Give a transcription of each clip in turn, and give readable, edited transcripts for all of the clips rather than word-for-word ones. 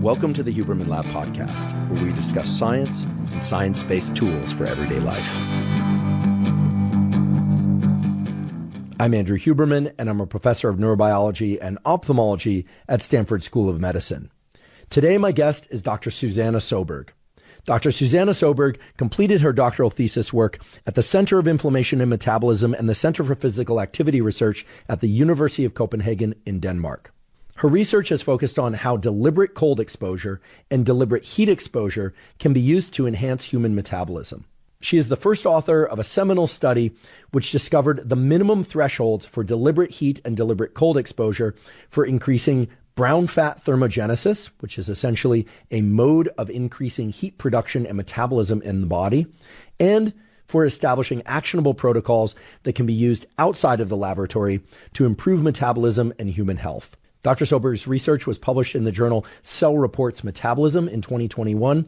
Welcome to the Huberman Lab podcast, where we discuss science and science-based tools for everyday life. I'm Andrew Huberman, and I'm a professor of neurobiology and ophthalmology at Stanford School of Medicine. Today, my guest is Dr. Susanna Søberg. Dr. Susanna Søberg completed her doctoral thesis work at the Center of Inflammation and Metabolism and the Center for Physical Activity Research at the University of Copenhagen in Denmark. Her research has focused on how deliberate cold exposure and deliberate heat exposure can be used to enhance human metabolism. She is the first author of a seminal study which discovered the minimum thresholds for deliberate heat and deliberate cold exposure for increasing brown fat thermogenesis, which is essentially a mode of increasing heat production and metabolism in the body, and for establishing actionable protocols that can be used outside of the laboratory to improve metabolism and human health. Dr. Søberg's research was published in the journal Cell Reports Metabolism in 2021,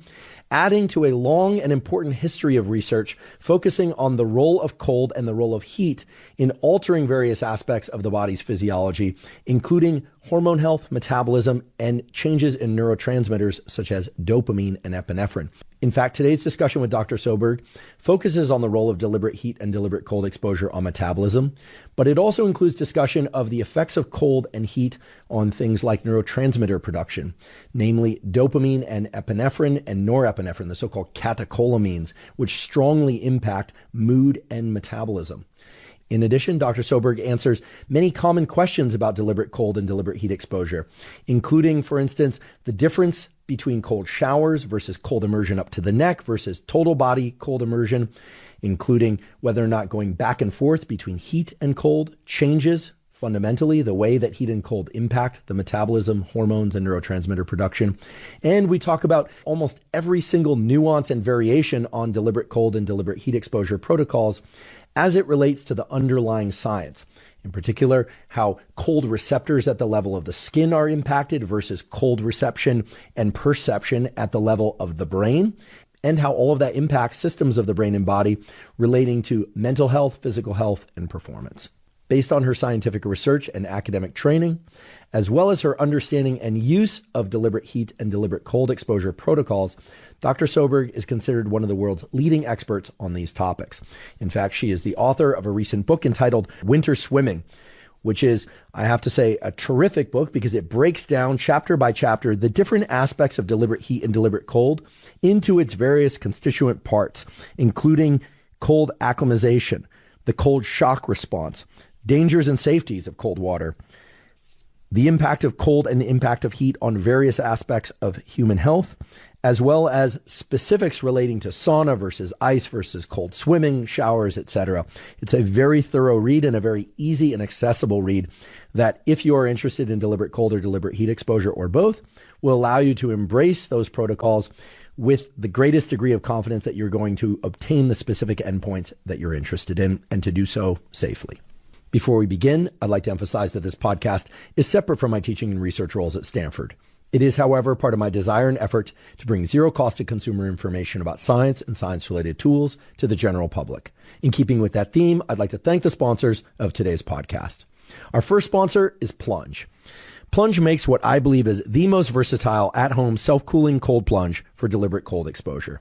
adding to a long and important history of research focusing on the role of cold and the role of heat in altering various aspects of the body's physiology, including hormone health, metabolism, and changes in neurotransmitters such as dopamine and epinephrine. In fact, today's discussion with Dr. Søberg focuses on the role of deliberate heat and deliberate cold exposure on metabolism, but it also includes discussion of the effects of cold and heat on things like neurotransmitter production, namely dopamine and epinephrine and norepinephrine, the so-called catecholamines, which strongly impact mood and metabolism. In addition, Dr. Søberg answers many common questions about deliberate cold and deliberate heat exposure, including, for instance, the difference between cold showers versus cold immersion up to the neck versus total body cold immersion, including whether or not going back and forth between heat and cold changes fundamentally the way that heat and cold impact the metabolism, hormones, and neurotransmitter production. And we talk about almost every single nuance and variation on deliberate cold and deliberate heat exposure protocols as it relates to the underlying science. In particular, how cold receptors at the level of the skin are impacted versus cold reception and perception at the level of the brain, and how all of that impacts systems of the brain and body relating to mental health, physical health, and performance. Based on her scientific research and academic training, as well as her understanding and use of deliberate heat and deliberate cold exposure protocols, Dr. Søberg is considered one of the world's leading experts on these topics. In fact, she is the author of a recent book entitled Winter Swimming, which is, I have to say, a terrific book because it breaks down chapter by chapter the different aspects of deliberate heat and deliberate cold into its various constituent parts, including cold acclimatization, the cold shock response, dangers and safeties of cold water, the impact of cold and the impact of heat on various aspects of human health, as well as specifics relating to sauna versus ice versus cold swimming, showers, etc. It's a very thorough read and a very easy and accessible read that, if you are interested in deliberate cold or deliberate heat exposure or both, will allow you to embrace those protocols with the greatest degree of confidence that you're going to obtain the specific endpoints that you're interested in and to do so safely. Before we begin, I'd like to emphasize that this podcast is separate from my teaching and research roles at Stanford. It is, however, part of my desire and effort to bring zero-cost consumer information about science and science-related tools to the general public. In keeping with that theme, I'd like to thank the sponsors of today's podcast. Our first sponsor is Plunge. Plunge makes what I believe is the most versatile at-home self-cooling cold plunge for deliberate cold exposure.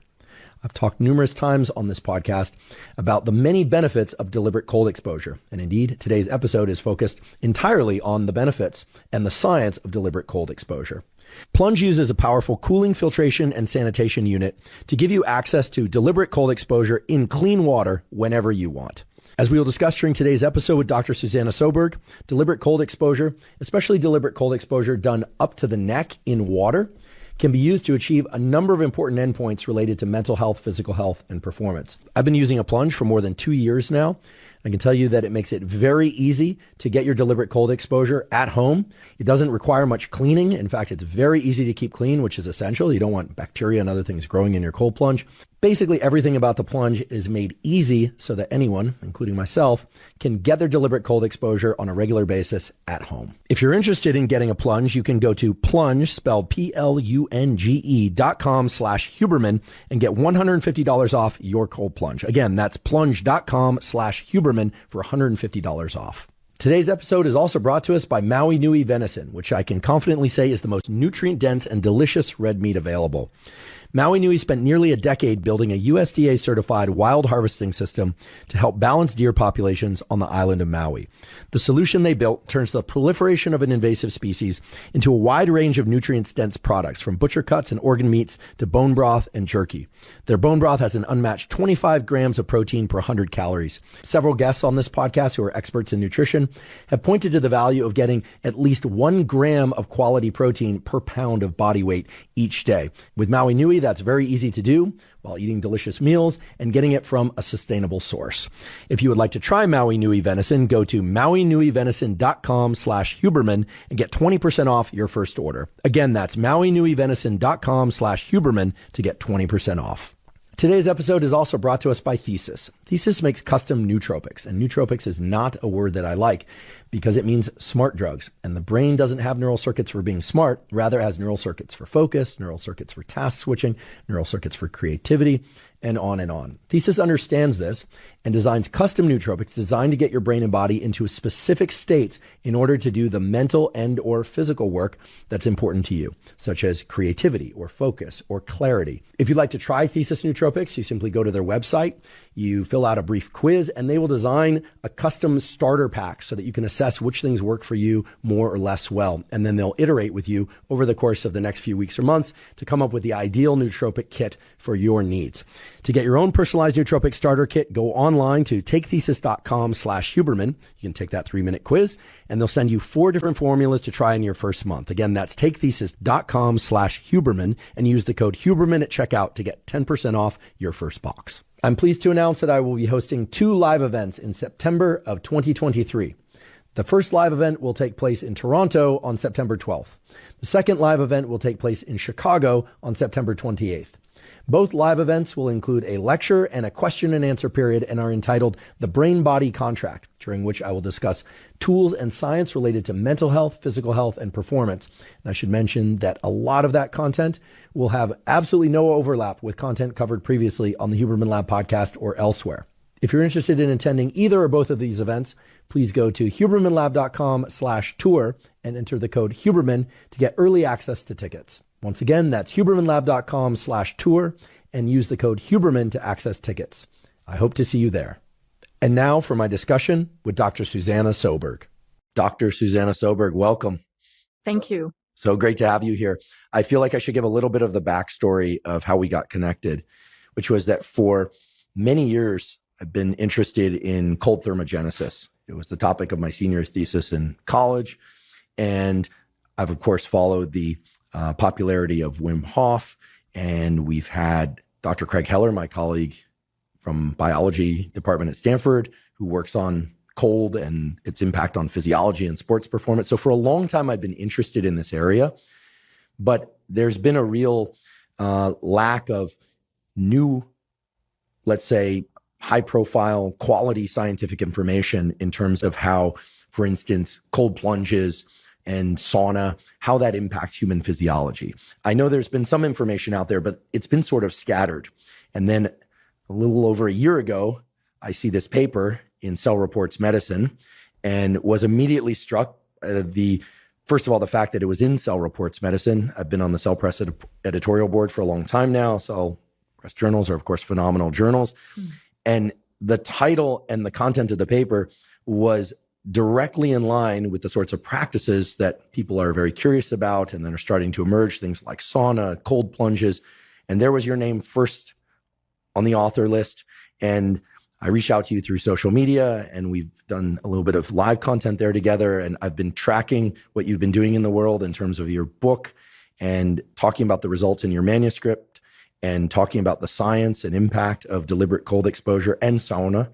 I've talked numerous times on this podcast about the many benefits of deliberate cold exposure. And indeed, today's episode is focused entirely on the benefits and the science of deliberate cold exposure. Plunge uses a powerful cooling, filtration, and sanitation unit to give you access to deliberate cold exposure in clean water whenever you want. As we will discuss during today's episode with Dr. Susanna Søberg, deliberate cold exposure, especially deliberate cold exposure done up to the neck in water, can be used to achieve a number of important endpoints related to mental health, physical health, and performance. I've been using a plunge for more than 2 years now. I can tell you that it makes it very easy to get your deliberate cold exposure at home. It doesn't require much cleaning. In fact, it's very easy to keep clean, which is essential. You don't want bacteria and other things growing in your cold plunge. Basically, everything about the plunge is made easy so that anyone, including myself, can get their deliberate cold exposure on a regular basis at home. If you're interested in getting a plunge, you can go to plunge, spelled plunge.com/Huberman, and get $150 off your cold plunge. Again, that's plunge.com/Huberman for $150 off. Today's episode is also brought to us by Maui Nui Venison, which I can confidently say is the most nutrient-dense and delicious red meat available. Maui Nui spent nearly a decade building a USDA-certified wild harvesting system to help balance deer populations on the island of Maui. The solution they built turns the proliferation of an invasive species into a wide range of nutrient-dense products, from butcher cuts and organ meats to bone broth and jerky. Their bone broth has an unmatched 25 grams of protein per 100 calories. Several guests on this podcast who are experts in nutrition have pointed to the value of getting at least 1 gram of quality protein per pound of body weight each day. With Maui Nui, that's very easy to do while eating delicious meals and getting it from a sustainable source. If you would like to try Maui Nui Venison, go to mauinuivenison.com/Huberman and get 20% off your first order. Again, that's mauinuivenison.com/Huberman to get 20% off. Today's episode is also brought to us by Thesis. Thesis makes custom nootropics, and nootropics is not a word that I like because it means smart drugs. And the brain doesn't have neural circuits for being smart, rather it has neural circuits for focus, neural circuits for task switching, neural circuits for creativity, and on and on. Thesis understands this and designs custom nootropics designed to get your brain and body into a specific states in order to do the mental and or physical work that's important to you, such as creativity or focus or clarity. If you'd like to try Thesis nootropics, you simply go to their website, you fill out a brief quiz, and they will design a custom starter pack so that you can assess which things work for you more or less well. And then they'll iterate with you over the course of the next few weeks or months to come up with the ideal nootropic kit for your needs. To get your own personalized nootropic starter kit, go online to takethesis.com/Huberman. You can take that 3-minute quiz, and they'll send you 4 different formulas to try in your first month. Again, that's takethesis.com/Huberman and use the code Huberman at checkout to get 10% off your first box. I'm pleased to announce that I will be hosting 2 live events in September of 2023. The first live event will take place in Toronto on September 12th. The second live event will take place in Chicago on September 28th. Both live events will include a lecture and a question and answer period and are entitled The Brain Body Contract, during which I will discuss tools and science related to mental health, physical health, and performance. And I should mention that a lot of that content will have absolutely no overlap with content covered previously on the Huberman Lab podcast or elsewhere. If you're interested in attending either or both of these events, please go to hubermanlab.com/tour and enter the code Huberman to get early access to tickets. Once again, that's hubermanlab.com/tour and use the code Huberman to access tickets. I hope to see you there. And now for my discussion with Dr. Susanna Søberg. Dr. Susanna Søberg, welcome. Thank you. So great to have you here. I feel like I should give a little bit of the backstory of how we got connected, which was that for many years, I've been interested in cold thermogenesis. It was the topic of my senior thesis in college. And I've, of course, followed the popularity of Wim Hof. And we've had Dr. Craig Heller, my colleague from biology department at Stanford, who works on cold and its impact on physiology and sports performance. So for a long time, I've been interested in this area, but there's been a real lack of new, let's say, high profile quality scientific information in terms of how, for instance, cold plunges and sauna, how that impacts human physiology. I know there's been some information out there, but it's been sort of scattered. And then a little over a year ago, I see this paper in Cell Reports Medicine and was immediately struck first of all, the fact that it was in Cell Reports Medicine. I've been on the Cell Press editorial board for a long time now. Cell Press journals are, of course, phenomenal journals. And the title and the content of the paper was directly in line with the sorts of practices that people are very curious about and then are starting to emerge, things like sauna, cold plunges. And there was your name first on the author list. And I reached out to you through social media, and we've done a little bit of live content there together. And I've been tracking what you've been doing in the world in terms of your book and talking about the results in your manuscript and talking about the science and impact of deliberate cold exposure and sauna.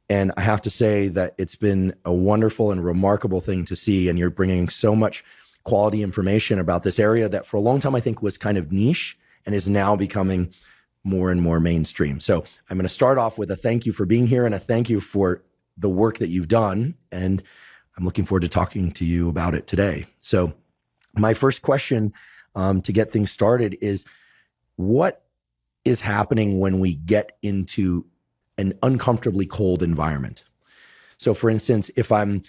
And I have to say that it's been a wonderful and remarkable thing to see. And you're bringing so much quality information about this area that for a long time, I think was kind of niche and is now becoming more and more mainstream. So I'm going to start off with a thank you for being here and a thank you for the work that you've done. And I'm looking forward to talking to you about it today. So my first question to get things started is, what is happening when we get into an uncomfortably cold environment? So for instance, if I'm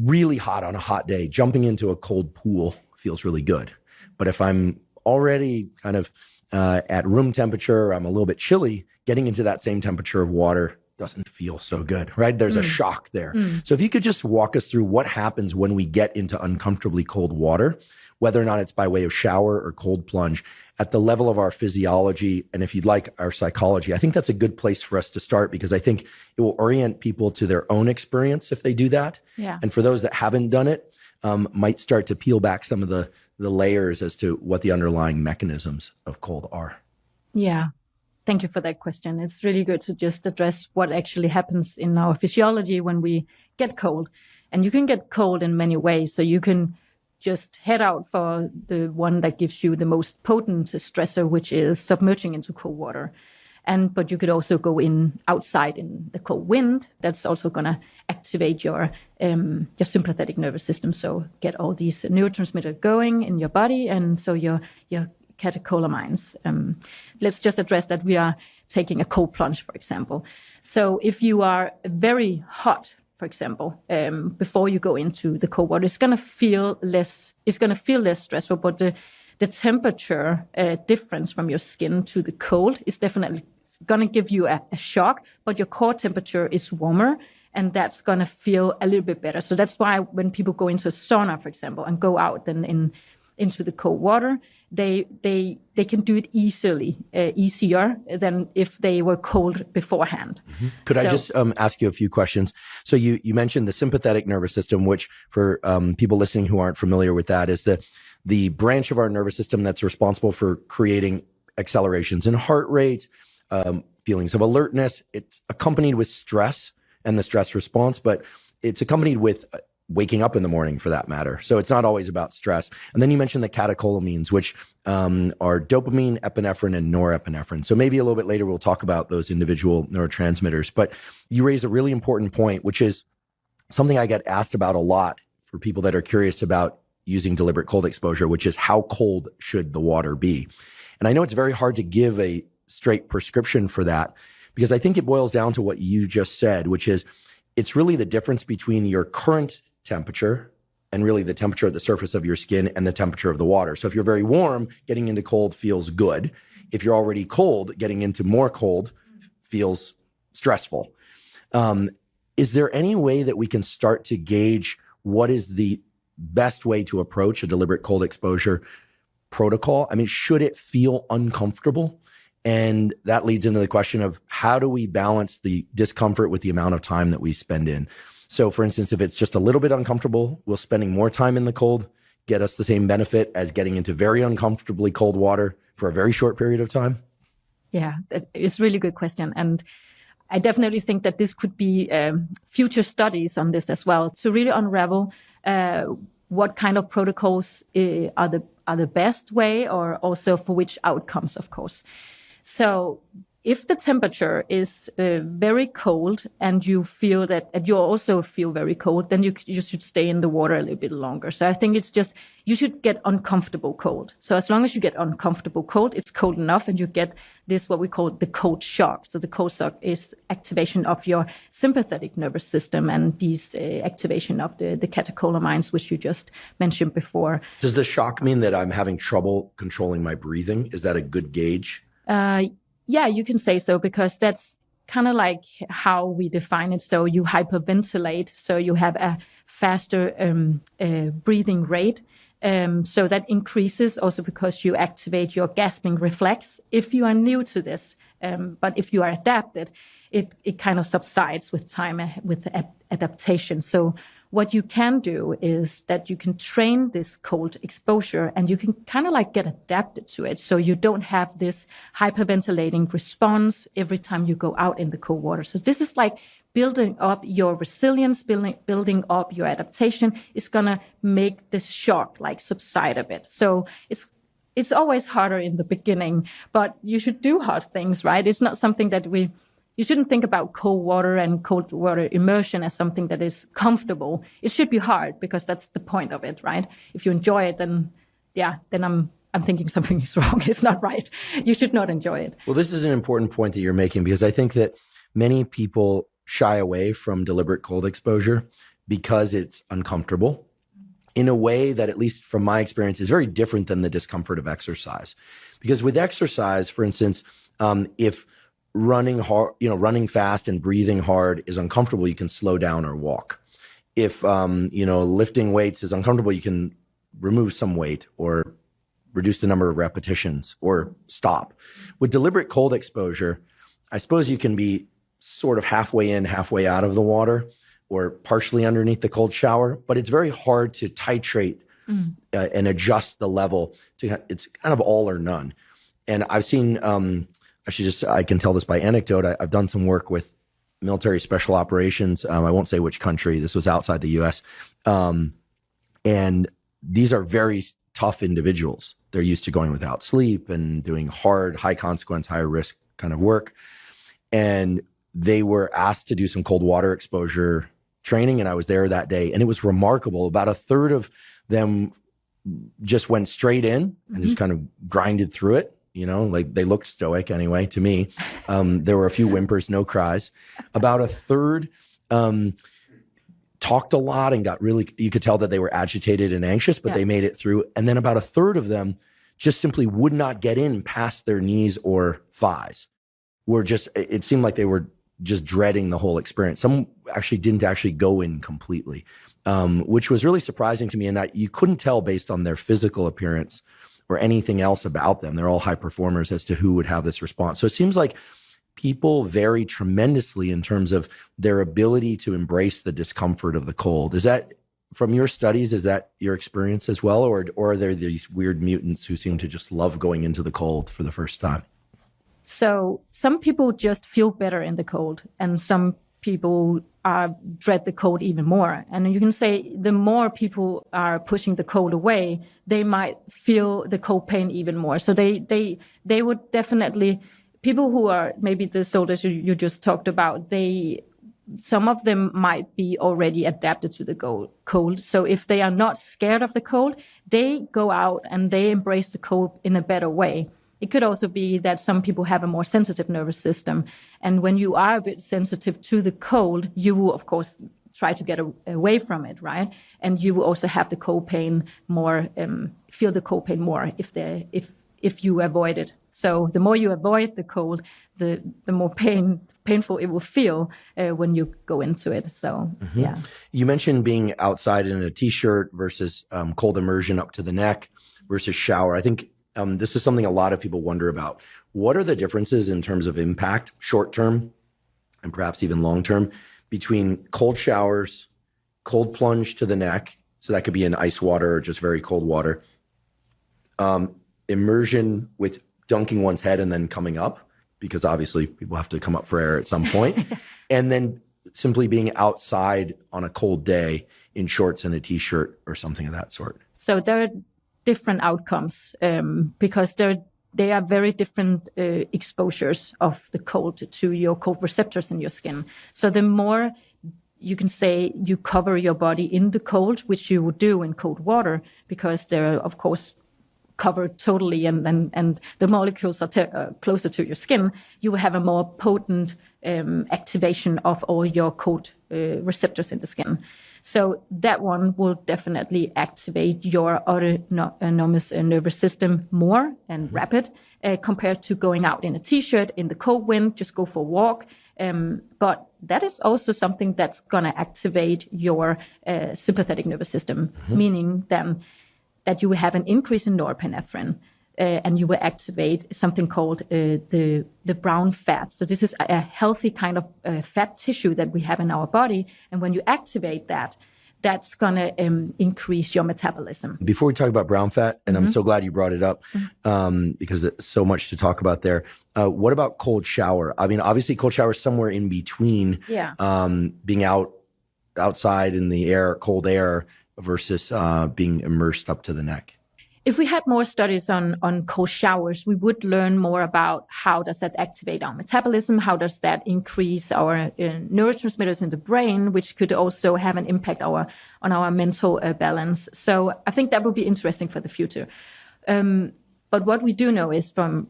really hot on a hot day, jumping into a cold pool feels really good. But if I'm already kind of at room temperature, I'm a little bit chilly, getting into that same temperature of water doesn't feel so good, right? There's a shock there. So if you could just walk us through what happens when we get into uncomfortably cold water, whether or not it's by way of shower or cold plunge, at the level of our physiology, and if you'd like, our psychology. I think that's a good place for us to start, because I think it will orient people to their own experience if they do that. Yeah. And for those that haven't done it, might start to peel back some of the layers as to what the underlying mechanisms of cold are. Yeah. Thank you for that question. It's really good to just address what actually happens in our physiology when we get cold. And you can get cold in many ways. So you can just head out for the one that gives you the most potent stressor, which is submerging into cold water. But you could also go outside in the cold wind. That's also going to activate your sympathetic nervous system. So get all these neurotransmitters going in your body, and so your catecholamines. Let's just address that we are taking a cold plunge, for example. So if you are very hot, for example, before you go into the cold water, it's going to feel less stressful, but the temperature difference from your skin to the cold is definitely going to give you a shock, but your core temperature is warmer, and that's going to feel a little bit better. So that's why when people go into a sauna, for example, and go out then into the cold water, they can do it easier than if they were cold beforehand. Could I just ask you a few questions? So you mentioned the sympathetic nervous system, which for people listening who aren't familiar with that is the branch of our nervous system that's responsible for creating accelerations in heart rate, feelings of alertness. It's accompanied with stress and the stress response, but it's accompanied with waking up in the morning, for that matter. So it's not always about stress. And then you mentioned the catecholamines, which are dopamine, epinephrine, and norepinephrine. So maybe a little bit later we'll talk about those individual neurotransmitters. But you raise a really important point, which is something I get asked about a lot for people that are curious about using deliberate cold exposure, which is how cold should the water be? And I know it's very hard to give a straight prescription for that, because I think it boils down to what you just said, which is it's really the difference between your current temperature and really the temperature at the surface of your skin and the temperature of the water. So if you're very warm, getting into cold feels good. If you're already cold, getting into more cold feels stressful. Is there any way that we can start to gauge what is the best way to approach a deliberate cold exposure protocol? I mean, should it feel uncomfortable? And that leads into the question of how do we balance the discomfort with the amount of time that we spend in? So for instance, if it's just a little bit uncomfortable, will spending more time in the cold get us the same benefit as getting into very uncomfortably cold water for a very short period of time? Yeah, it's a really good question. And I definitely think that this could be future studies on this as well, to really unravel what kind of protocols are the best way, or also for which outcomes, of course. So if the temperature is very cold and you feel that, and you also feel very cold, then you should stay in the water a little bit longer. So I think it's just, you should get uncomfortable cold. So as long as you get uncomfortable cold, it's cold enough, and you get this, what we call the cold shock. So the cold shock is activation of your sympathetic nervous system and these activation of the catecholamines, which you just mentioned before. Does the shock mean that I'm having trouble controlling my breathing? Is that a good gauge? Yeah, you can say so, because that's kind of like how we define it. So you hyperventilate, so you have a faster breathing rate. So that increases also because you activate your gasping reflex if you are new to this. But if you are adapted, it kind of subsides with time, with adaptation. So what you can do is that you can train this cold exposure, and you can kind of like get adapted to it. So you don't have this hyperventilating response every time you go out in the cold water. So this is like building up your resilience, building up your adaptation. Is going to make this shock like subside a bit. So it's always harder in the beginning, but you should do hard things, right? It's not something that you shouldn't think about cold water and cold water immersion as something that is comfortable. It should be hard, because that's the point of it, right? If you enjoy it, then I'm thinking something is wrong. It's not right. You should not enjoy it. Well, this is an important point that you're making, because I think that many people shy away from deliberate cold exposure because it's uncomfortable in a way that, at least from my experience, is very different than the discomfort of exercise. Because with exercise, for instance, if running hard, running fast and breathing hard is uncomfortable, you can slow down or walk. If, lifting weights is uncomfortable, you can remove some weight or reduce the number of repetitions or stop. With deliberate cold exposure, I suppose you can be sort of halfway in, halfway out of the water, or partially underneath the cold shower, but it's very hard to titrate and adjust the level. It's kind of all or none. And I've seen, I can tell this by anecdote. I've done some work with military special operations. I won't say which country. This was outside the U.S. And these are very tough individuals. They're used to going without sleep and doing hard, high consequence, high risk kind of work. And they were asked to do some cold water exposure training, and I was there that day, and it was remarkable. About a third of them just went straight in and just kind of grinded through it. Like they looked stoic anyway to me. There were a few whimpers, no cries. About a third talked a lot and you could tell that they were agitated and anxious, but they made it through. And then about a third of them just simply would not get in past their knees or thighs. It seemed like they were just dreading the whole experience. Some actually didn't go in completely, which was really surprising to me. And you couldn't tell based on their physical appearance or anything else about them. They're all high performers as to who would have this response. So it seems like people vary tremendously in terms of their ability to embrace the discomfort of the cold. Is that, from your studies, is that your experience as well? Or are there these weird mutants who seem to just love going into the cold for the first time? So some people just feel better in the cold, and some people dread the cold even more. And you can say the more people are pushing the cold away, they might feel the cold pain even more. So they would definitely, people who are maybe the soldiers you just talked about, some of them might be already adapted to the cold. So if they are not scared of the cold, they go out and they embrace the cold in a better way. It could also be that some people have a more sensitive nervous system. And when you are a bit sensitive to the cold, you will, of course, try to get away from it, right? And you will also have the cold pain more, feel the cold pain more if you avoid it. So the more you avoid the cold, the more painful it will feel when you go into it. So, yeah. You mentioned being outside in a t-shirt versus cold immersion up to the neck versus shower. I think this is something a lot of people wonder about. What are the differences in terms of impact, short-term and perhaps even long-term, between cold showers, cold plunge to the neck, so that could be in ice water or just very cold water, immersion with dunking one's head and then coming up, because obviously people have to come up for air at some point, and then simply being outside on a cold day in shorts and a t-shirt or something of that sort? So there are different outcomes because they are very different exposures of the cold to your cold receptors in your skin. So the more you can say you cover your body in the cold, which you would do in cold water, because they're, of course, covered totally and the molecules are closer to your skin, you will have a more potent activation of all your cold receptors in the skin. So that one will definitely activate your autonomous nervous system more and rapid compared to going out in a t-shirt in the cold wind, just go for a walk. But that is also something that's going to activate your sympathetic nervous system, meaning then that you will have an increase in norepinephrine, and you will activate something called the brown fat. So this is a healthy kind of fat tissue that we have in our body. And when you activate that, that's going to increase your metabolism. Before we talk about brown fat, and I'm so glad you brought it up because it's so much to talk about there. What about cold shower? I mean, obviously cold shower is somewhere in between being outside in the air, cold air, versus being immersed up to the neck. If we had more studies on cold showers, we would learn more about how does that activate our metabolism, how does that increase our neurotransmitters in the brain, which could also have an impact on our mental balance. So I think that would be interesting for the future. But what we do know is from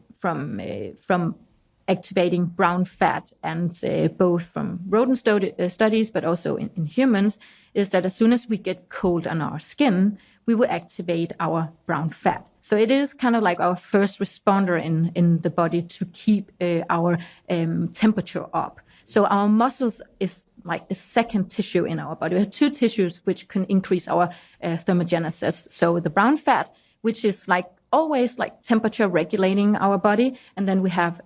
activating brown fat, and both from rodent studies, but also in humans, is that as soon as we get cold on our skin, we will activate our brown fat. So it is kind of like our first responder in the body to keep our temperature up. So our muscles is like the second tissue in our body. We have two tissues which can increase our thermogenesis. So the brown fat, which is like always like temperature regulating our body, and then we have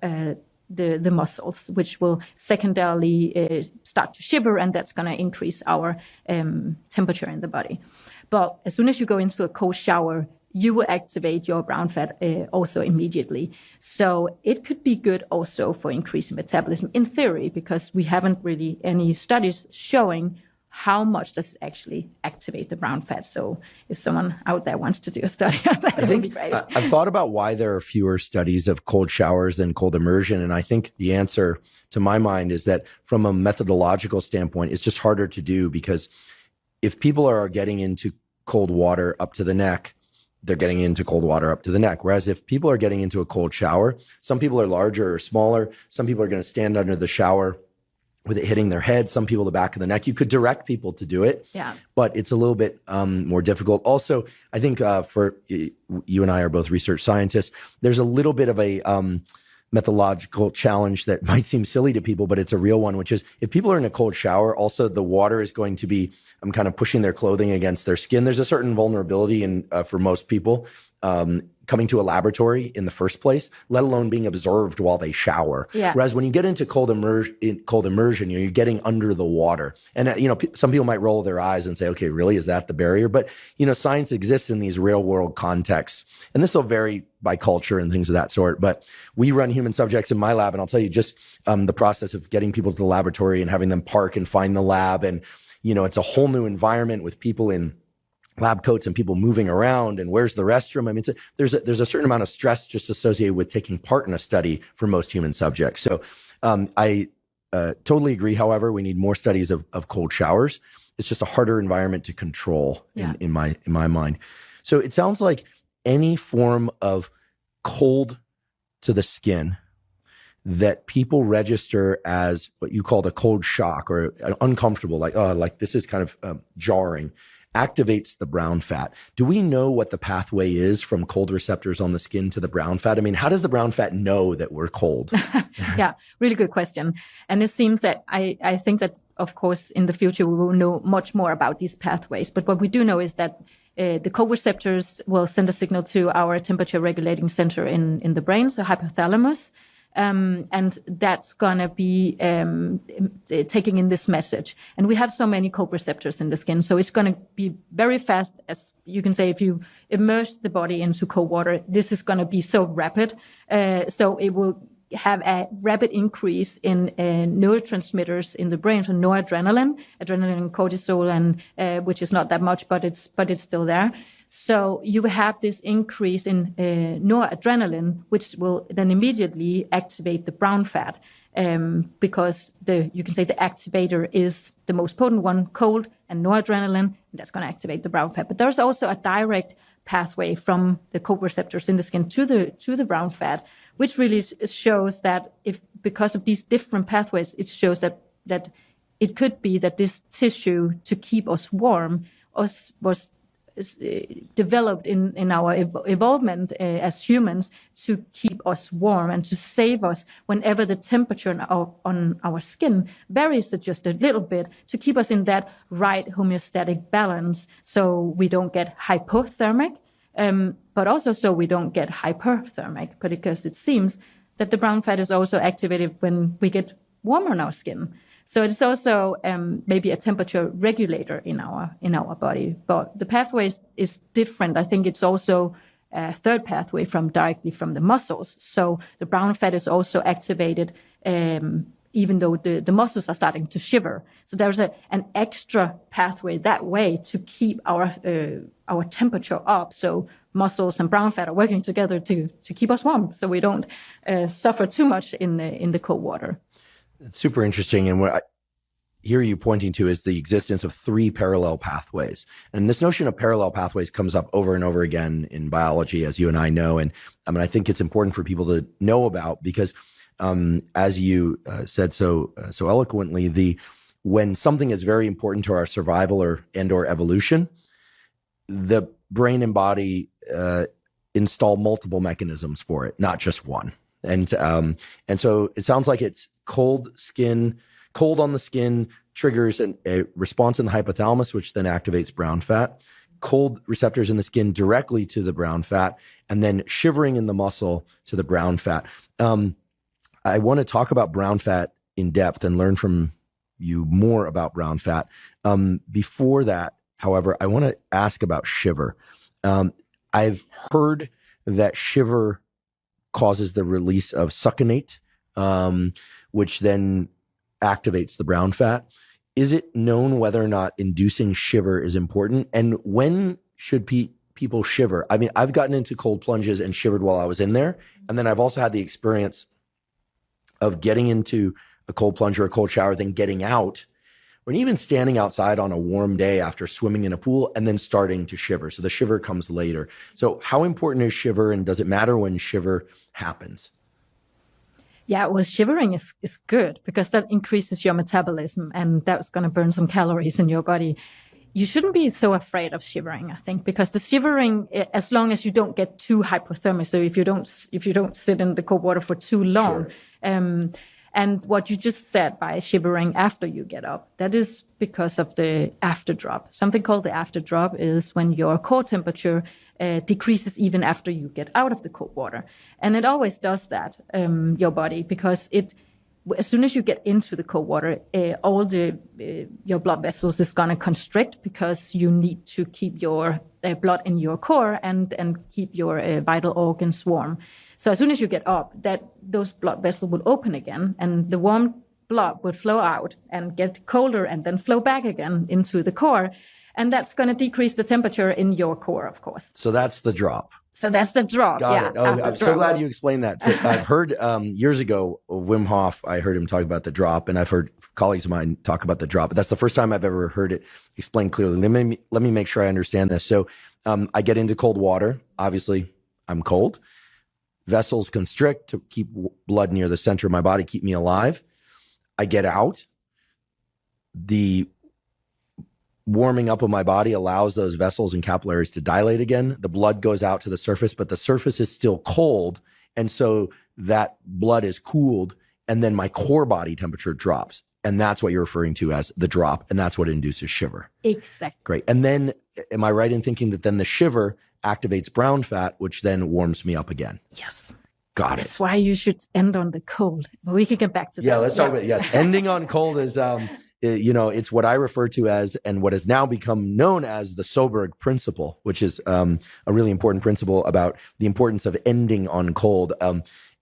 the muscles, which will secondarily start to shiver, and that's going to increase our temperature in the body. But as soon as you go into a cold shower, you will activate your brown fat also immediately. So it could be good also for increasing metabolism in theory, because we haven't really any studies showing how much does it actually activate the brown fat. So if someone out there wants to do a study on that, it would be great. I've thought about why there are fewer studies of cold showers than cold immersion. And I think the answer to my mind is that from a methodological standpoint, it's just harder to do, because if people are getting into cold water up to the neck, they're getting into cold water up to the neck. Whereas if people are getting into a cold shower, some people are larger or smaller. Some people are going to stand under the shower with it hitting their head. Some people the back of the neck. You could direct people to do it, but it's a little bit more difficult. Also, I think for you and I are both research scientists, there's a little bit of a methodological challenge that might seem silly to people, but it's a real one, which is if people are in a cold shower, also the water is going to be kind of pushing their clothing against their skin. There's a certain vulnerability for most people coming to a laboratory in the first place, let alone being observed while they shower. Yeah. Whereas when you get into cold immersion, you're getting under the water. And, some people might roll their eyes and say, okay, really? Is that the barrier? But, science exists in these real world contexts. And this will vary by culture and things of that sort. But we run human subjects in my lab. And I'll tell you just the process of getting people to the laboratory and having them park and find the lab. And, it's a whole new environment with people in lab coats and people moving around, and where's the restroom? I mean, there's a certain amount of stress just associated with taking part in a study for most human subjects. So I totally agree. However, we need more studies of cold showers. It's just a harder environment to control in my mind. So it sounds like any form of cold to the skin that people register as what you called a cold shock or uncomfortable, like this is kind of jarring, activates the brown fat. Do we know what the pathway is from cold receptors on the skin to the brown fat? I mean, how does the brown fat know that we're cold? Yeah, really good question. And it seems that I think that, of course, in the future, we will know much more about these pathways. But what we do know is that the cold receptors will send a signal to our temperature regulating center in the brain, so hypothalamus. And that's going to be taking in this message. And we have so many cold receptors in the skin, so it's going to be very fast. As you can say, if you immerse the body into cold water, this is going to be so rapid. So it will have a rapid increase in neurotransmitters in the brain, so noradrenaline, adrenaline and cortisol, and which is not that much, but it's still there. So you have this increase in noradrenaline, which will then immediately activate the brown fat, because you can say the activator is the most potent one, cold and noradrenaline, and that's going to activate the brown fat. But there's also a direct pathway from the cold receptors in the skin to the brown fat, which really shows that because of these different pathways, it shows that it could be that this tissue to keep us warm was developed in our evolvement as humans to keep us warm and to save us whenever the temperature on our skin varies just a little bit, to keep us in that right homeostatic balance, so we don't get hypothermic, but also so we don't get hyperthermic, because it seems that the brown fat is also activated when we get warmer on our skin. So it's also maybe a temperature regulator in our body. But the pathway is different. I think it's also a third pathway directly from the muscles. So the brown fat is also activated even though the muscles are starting to shiver. So there's an extra pathway that way to keep our temperature up. So muscles and brown fat are working together to keep us warm, so we don't suffer too much in the cold water. It's super interesting. And what I hear you pointing to is the existence of 3 parallel pathways. And this notion of parallel pathways comes up over and over again in biology, as you and I know. And I mean, I think it's important for people to know about, because as you said so eloquently, when something is very important to our survival or evolution, the brain and body install multiple mechanisms for it, not just one. And so it sounds like it's cold on the skin triggers a response in the hypothalamus, which then activates brown fat. Cold receptors in the skin directly to the brown fat, and then shivering in the muscle to the brown fat. I want to talk about brown fat in depth and learn from you more about brown fat. Before that, however, I want to ask about shiver. I've heard that shiver causes the release of succinate, which then activates the brown fat. Is it known whether or not inducing shiver is important? And when should people shiver? I mean, I've gotten into cold plunges and shivered while I was in there. And then I've also had the experience of getting into a cold plunge or a cold shower, then getting out, or even standing outside on a warm day after swimming in a pool and then starting to shiver. So the shiver comes later. So how important is shiver, and does it matter when shiver happens? Yeah, well, shivering is good because that increases your metabolism, and that's going to burn some calories in your body. You shouldn't be so afraid of shivering, I think, because the shivering, as long as you don't get too hypothermic, so if you don't sit in the cold water for too long, sure. And what you just said by shivering after you get up, that is because of the after drop. Something called the after drop is when your core temperature decreases even after you get out of the cold water. And it always does that, your body, because as soon as you get into the cold water, all your blood vessels is going to constrict because you need to keep your blood in your core and keep your vital organs warm. So as soon as you get up, those blood vessels will open again, and the warm blood will flow out and get colder and then flow back again into the core. And that's going to decrease the temperature in your core, of course. So that's the drop. Got it. Oh, I'm so glad you explained that. I've heard years ago, Wim Hof, I heard him talk about the drop, and I've heard colleagues of mine talk about the drop, but that's the first time I've ever heard it explained clearly. Let me make sure I understand this. So I get into cold water. Obviously, I'm cold. Vessels constrict to keep blood near the center of my body, keep me alive. I get out. The warming up of my body allows those vessels and capillaries to dilate again. The blood goes out to the surface, but the surface is still cold. And so that blood is cooled, and then my core body temperature drops. And that's what you're referring to as the drop. And that's what induces shiver. Exactly. Great. And then, am I right in thinking that then the shiver activates brown fat, which then warms me up again? Yes. Got it. That's why you should end on the cold. But we can get back to that. Yeah, let's talk about it. Yes. Ending on cold is, it's what I refer to as, and what has now become known as, the Søberg principle, which is a really important principle about the importance of ending on cold.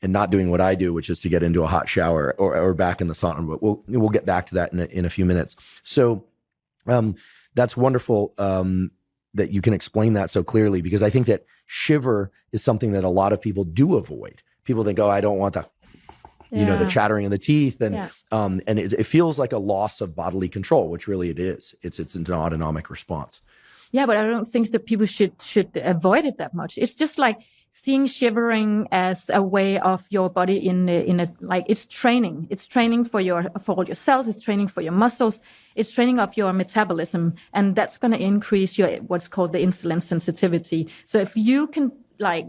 And not doing what I do, which is to get into a hot shower or back in the sauna. But we'll get back to that in a few minutes. So that's wonderful that you can explain that so clearly, because I think that shiver is something that a lot of people do avoid. People think, I don't want the chattering of the teeth, and it feels like a loss of bodily control, which really it is. It's an autonomic response. Yeah, but I don't think that people should avoid it that much. It's just like seeing shivering as a way of your body in a like it's training. It's training for all your cells. It's training for your muscles. It's training of your metabolism, and that's going to increase your what's called the insulin sensitivity. So if you can, like,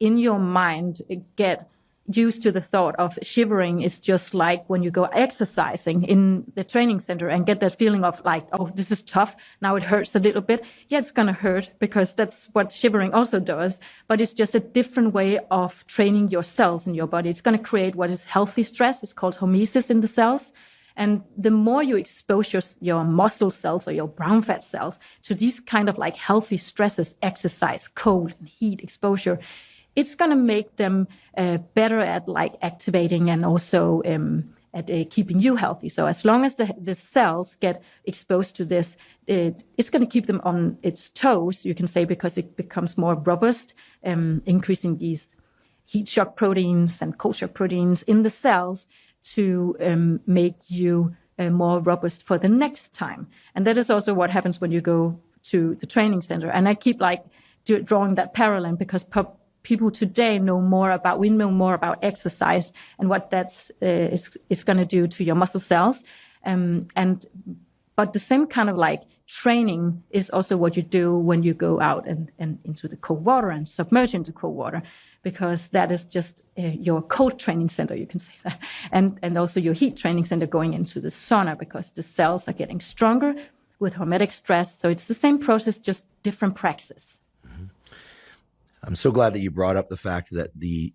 in your mind, get used to the thought of shivering is just like when you go exercising in the training center and get that feeling of like, this is tough. Now it hurts a little bit. Yeah, it's going to hurt because that's what shivering also does. But it's just a different way of training your cells in your body. It's going to create what is healthy stress. It's called hormesis in the cells. And the more you expose your muscle cells or your brown fat cells to these kind of like healthy stresses, exercise, cold and heat exposure, it's going to make them better at like activating and also at keeping you healthy. So as long as the cells get exposed to this, it's going to keep them on its toes, you can say, because it becomes more robust, increasing these heat shock proteins and cold shock proteins in the cells to make you more robust for the next time. And that is also what happens when you go to the training center. And I keep like drawing that parallel because people today we know more about exercise and what that's is going to do to your muscle cells. But the same kind of like training is also what you do when you go out and into the cold water and submerge into cold water, because that is just your cold training center, you can say that, and also your heat training center going into the sauna, because the cells are getting stronger with hormetic stress. So it's the same process, just different praxis. Mm-hmm. I'm so glad that you brought up the fact that the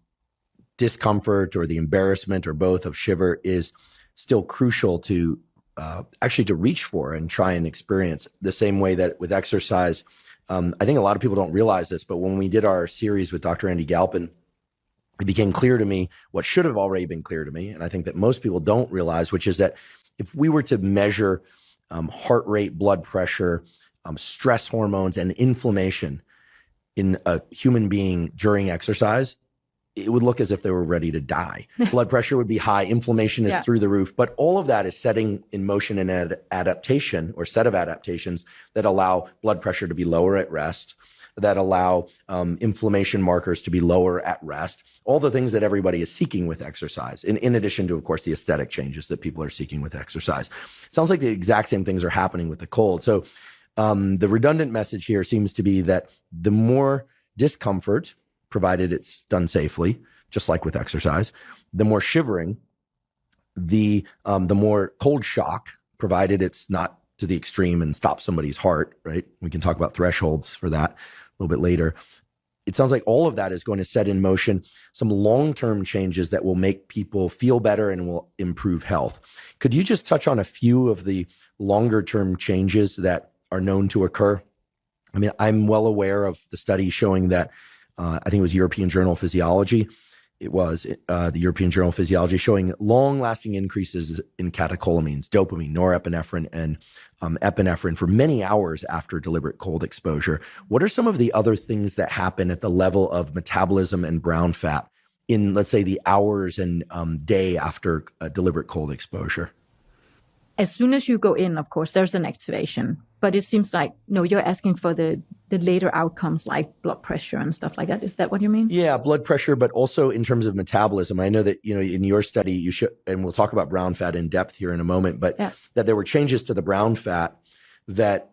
discomfort or the embarrassment or both of shiver is still crucial to actually to reach for and try and experience, the same way that with exercise. I think a lot of people don't realize this, but when we did our series with Dr. Andy Galpin, it became clear to me what should have already been clear to me, and I think that most people don't realize, which is that if we were to measure heart rate, blood pressure, stress hormones, and inflammation in a human being during exercise, it would look as if they were ready to die. Blood pressure would be high. Inflammation is through the roof. But all of that is setting in motion an adaptation or set of adaptations that allow blood pressure to be lower at rest, that allow inflammation markers to be lower at rest, all the things that everybody is seeking with exercise, in addition to, of course, the aesthetic changes that people are seeking with exercise. It sounds like the exact same things are happening with the cold. So the redundant message here seems to be that the more discomfort, provided it's done safely, just like with exercise, the more shivering, the more cold shock, provided it's not to the extreme and stops somebody's heart, right? We can talk about thresholds for that a little bit later. It sounds like all of that is going to set in motion some long-term changes that will make people feel better and will improve health. Could you just touch on a few of the longer-term changes that are known to occur? I mean, I'm well aware of the study showing that I think it was European Journal of Physiology. It was the European Journal of Physiology showing long-lasting increases in catecholamines, dopamine, norepinephrine, and epinephrine for many hours after deliberate cold exposure. What are some of the other things that happen at the level of metabolism and brown fat in, let's say, the hours and day after deliberate cold exposure? As soon as you go in, of course, there's an activation. But it seems like, no, you're asking for the later outcomes like blood pressure and stuff like that. Is that what you mean? Yeah, blood pressure, but also in terms of metabolism. I know that, in your study, you should, and we'll talk about brown fat in depth here in a moment, but that there were changes to the brown fat that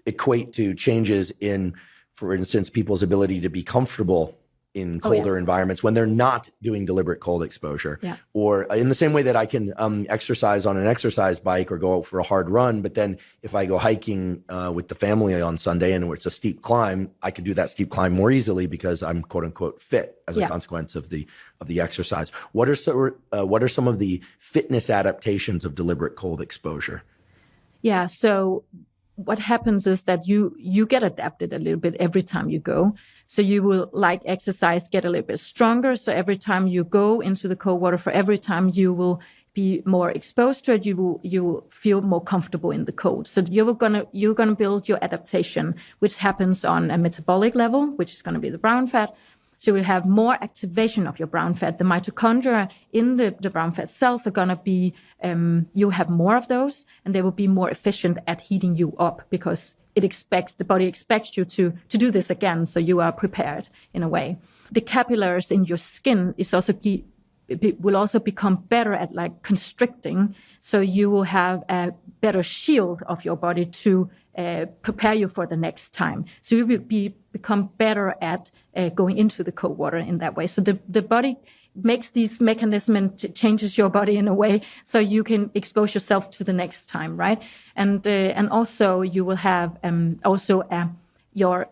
equate to changes in, for instance, people's ability to be comfortable in colder environments when they're not doing deliberate cold exposure. Or in the same way that I can exercise on an exercise bike or go out for a hard run, but then if I go hiking with the family on Sunday and it's a steep climb, I can do that steep climb more easily because I'm quote unquote fit as a consequence of the exercise. What are some of the fitness adaptations of deliberate cold exposure? Yeah, so what happens is that you get adapted a little bit every time you go. So you will, like exercise, get a little bit stronger. So every time you go into the cold water, for every time you will be more exposed to it, you will feel more comfortable in the cold. So you're gonna build your adaptation, which happens on a metabolic level, which is gonna be the brown fat. So you will have more activation of your brown fat. The mitochondria in the brown fat cells are going to be, you have more of those, and they will be more efficient at heating you up because the body expects you to do this again. So you are prepared in a way. The capillaries in your skin will also become better at like constricting. So you will have a better shield of your body to prepare you for the next time. So you will become better at going into the cold water in that way. So the body makes these mechanisms and changes your body in a way so you can expose yourself to the next time, right? And also you will have your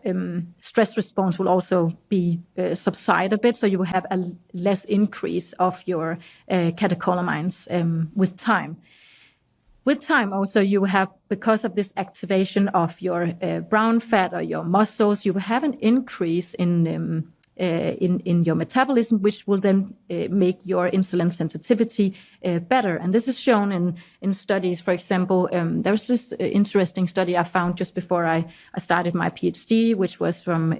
stress response will also be subside a bit. So you will have a less increase of your catecholamines with time. With time, also, you will have, because of this activation of your brown fat or your muscles, you will have an increase in your metabolism, which will then make your insulin sensitivity better. And this is shown in studies. For example, there was this interesting study I found just before I started my PhD, which was from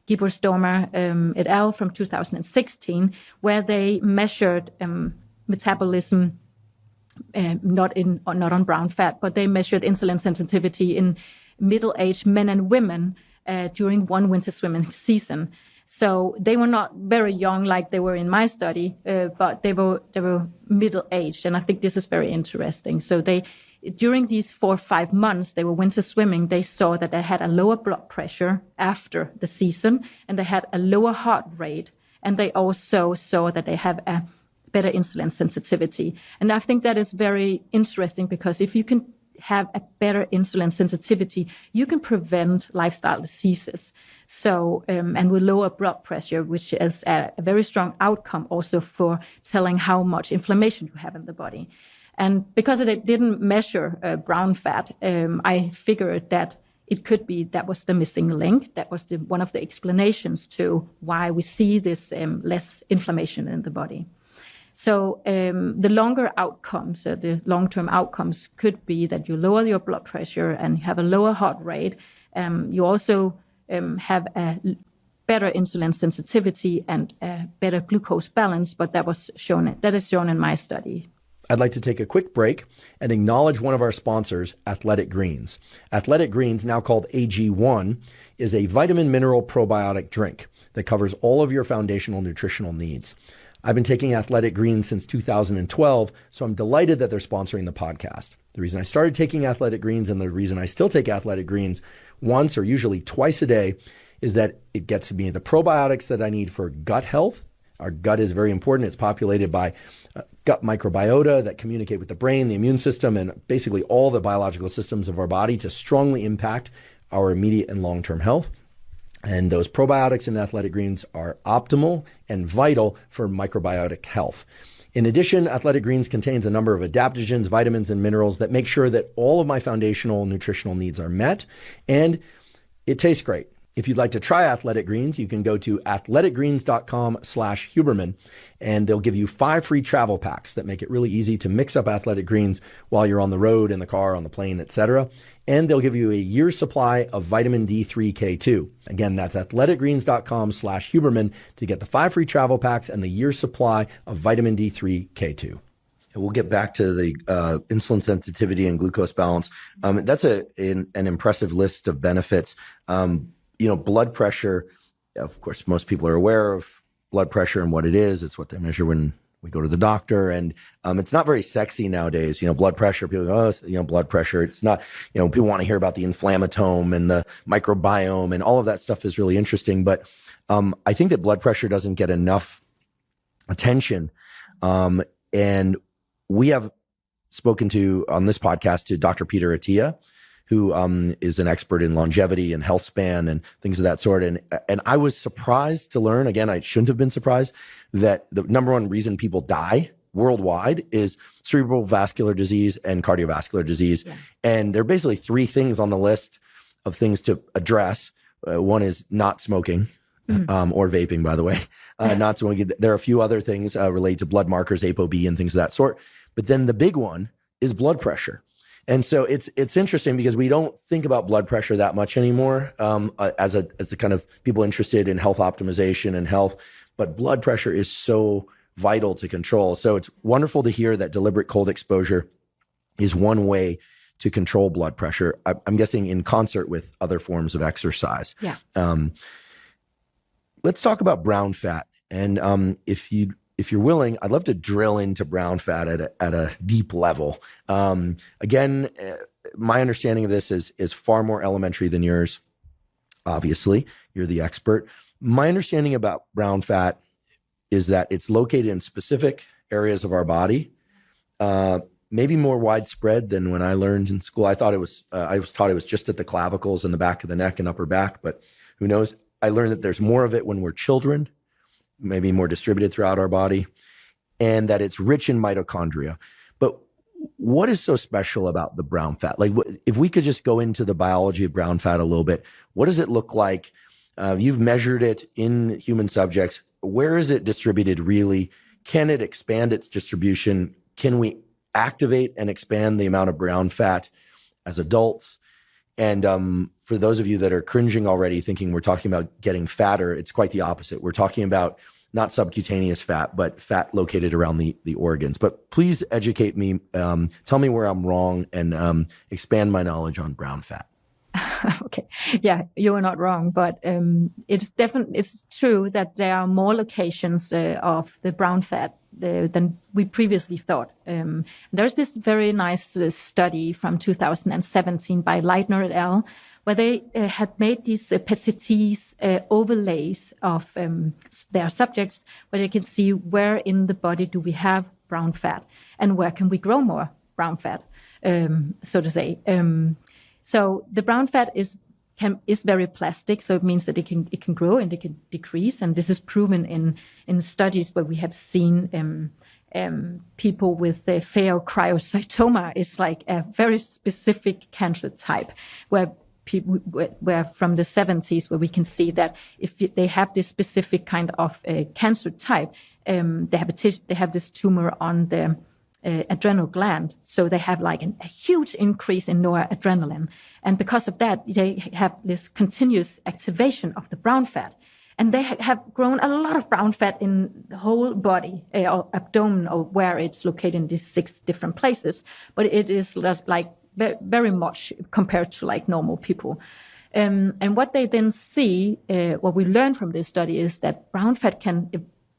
Giborstormer et al. From 2016, where they measured metabolism. Not on brown fat, but they measured insulin sensitivity in middle-aged men and women during one winter swimming season. So they were not very young like they were in my study, but they were middle-aged. And I think this is very interesting. So during these 4 or 5 months they were winter swimming, they saw that they had a lower blood pressure after the season, and they had a lower heart rate. And they also saw that they have a better insulin sensitivity. And I think that is very interesting, because if you can have a better insulin sensitivity, you can prevent lifestyle diseases. So, and with lower blood pressure, which is a very strong outcome also for telling how much inflammation you have in the body. And because it didn't measure brown fat, I figured that it could be that was the missing link. That was one of the explanations to why we see this less inflammation in the body. So the longer outcomes, the long-term outcomes could be that you lower your blood pressure and you have a lower heart rate. You also have a better insulin sensitivity and a better glucose balance, but that is shown in my study. I'd like to take a quick break and acknowledge one of our sponsors, Athletic Greens. Athletic Greens, now called AG1, is a vitamin mineral probiotic drink that covers all of your foundational nutritional needs. I've been taking Athletic Greens since 2012, so I'm delighted that they're sponsoring the podcast. The reason I started taking Athletic Greens, and the reason I still take Athletic Greens once or usually twice a day, is that it gets me the probiotics that I need for gut health. Our gut is very important. It's populated by gut microbiota that communicate with the brain, the immune system, and basically all the biological systems of our body to strongly impact our immediate and long-term health. And those probiotics in Athletic Greens are optimal and vital for microbiotic health. In addition, Athletic Greens contains a number of adaptogens, vitamins, and minerals that make sure that all of my foundational nutritional needs are met, and it tastes great. If you'd like to try Athletic Greens, you can go to athleticgreens.com/Huberman, and they'll give you 5 free travel packs that make it really easy to mix up Athletic Greens while you're on the road, in the car, on the plane, etc. And they'll give you a year's supply of vitamin D3K2. Again, that's athleticgreens.com/Huberman to get the 5 free travel packs and the year's supply of vitamin D3K2. And we'll get back to the insulin sensitivity and glucose balance. That's an impressive list of benefits. Blood pressure, of course, most people are aware of blood pressure and what it is. It's what they measure when we go to the doctor. And it's not very sexy nowadays. Blood pressure, people go, blood pressure. It's not, people want to hear about the inflammatome and the microbiome, and all of that stuff is really interesting. But I think that blood pressure doesn't get enough attention. And we have spoken to, on this podcast, to Dr. Peter Attia, who is an expert in longevity and health span and things of that sort. And I was surprised to learn, again, I shouldn't have been surprised, that the number one reason people die worldwide is cerebral vascular disease and cardiovascular disease. Yeah. And there are basically 3 things on the list of things to address. One is not smoking, or vaping, by the way, not smoking. There are a few other things related to blood markers, ApoB and things of that sort. But then the big one is blood pressure. And so it's interesting because we don't think about blood pressure that much anymore as the kind of people interested in health optimization and health, but blood pressure is so vital to control. So it's wonderful to hear that deliberate cold exposure is one way to control blood pressure. I'm guessing in concert with other forms of exercise. Yeah. Let's talk about brown fat. And if you're willing, I'd love to drill into brown fat at a deep level. Again, my understanding of this is far more elementary than yours. Obviously, you're the expert. My understanding about brown fat is that it's located in specific areas of our body, maybe more widespread than when I learned in school. I was taught it was just at the clavicles and the back of the neck and upper back, but who knows? I learned that there's more of it when we're children, maybe more distributed throughout our body, and that it's rich in mitochondria. But what is so special about the brown fat? Like, if we could just go into the biology of brown fat a little bit, what does it look like? You've measured it in human subjects. Where is it distributed really? Can it expand its distribution? Can we activate and expand the amount of brown fat as adults? And for those of you that are cringing already, thinking we're talking about getting fatter, it's quite the opposite. We're talking about not subcutaneous fat, but fat located around the organs. But please educate me, tell me where I'm wrong, and expand my knowledge on brown fat. Okay. Yeah, you are not wrong, but it's true that there are more locations of the brown fat than we previously thought. There's this very nice study from 2017 by Leitner et al., where they had made these PET-CTs overlays of their subjects, where they can see where in the body do we have brown fat and where can we grow more brown fat, so to say. So the brown fat is very plastic, so it means that it can grow and it can decrease, and this is proven in studies where we have seen people with pheochromocytoma. It's like a very specific cancer type where from the 70s, where we can see that if they have this specific kind of cancer type, they have this tumor on the adrenal gland. So they have like a huge increase in noradrenaline. And because of that, they have this continuous activation of the brown fat. And they have grown a lot of brown fat in the whole body, or abdomen, or where it's located in these 6 different places. But it is like very much compared to like normal people. And what they then see, what we learn from this study is that brown fat can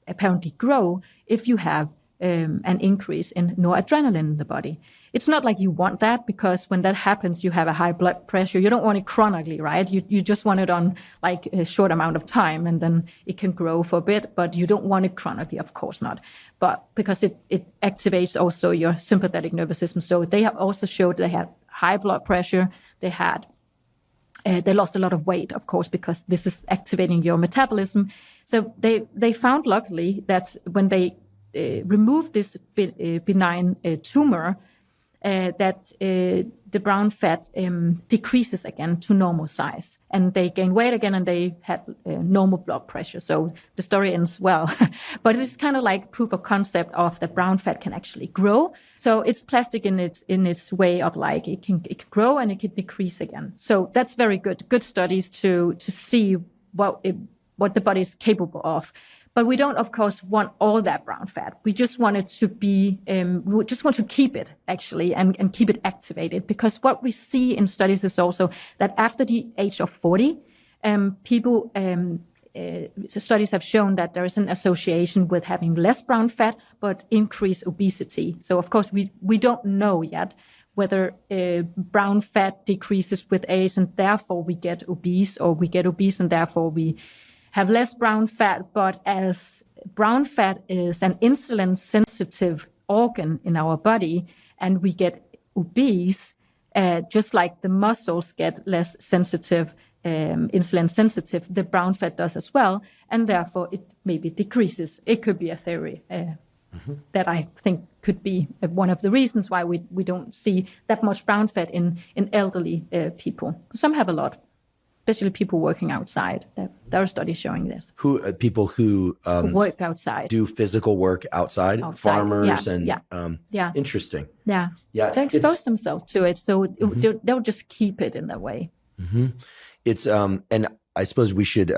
apparently grow if you have an increase in noradrenaline in the body. It's not like you want that, because when that happens, you have a high blood pressure. You don't want it chronically, right? You just want it on like a short amount of time, and then it can grow for a bit, but you don't want it chronically, of course not. But because it activates also your sympathetic nervous system. So they have also showed they had high blood pressure. They lost a lot of weight, of course, because this is activating your metabolism. So they found, luckily, that when they removed this benign tumor, that the brown fat decreases again to normal size, and they gain weight again, and they had normal blood pressure. So the story ends well. But it's kind of like proof of concept of that brown fat can actually grow. So it's plastic in its way of like it can grow and it can decrease again. So that's very good studies to see what the body is capable of. But we don't, of course, want all that brown fat. We just want it to be, we just want to keep it, actually, and keep it activated. Because what we see in studies is also that after the age of 40, studies have shown that there is an association with having less brown fat, but increased obesity. So, of course, we don't know yet whether brown fat decreases with age and therefore we get obese, or we get obese and therefore we have less brown fat. But as brown fat is an insulin sensitive organ in our body, and we get obese, just like the muscles get less sensitive, insulin sensitive, the brown fat does as well, and therefore it maybe decreases. It could be a theory that I think could be one of the reasons why we don't see that much brown fat in elderly people. Some have a lot, especially people working outside. There are studies showing this. People who work outside, do physical work outside. Farmers, yeah. Interesting. Yeah. They expose themselves to it, so they'll just keep it in that way. It's and I suppose we should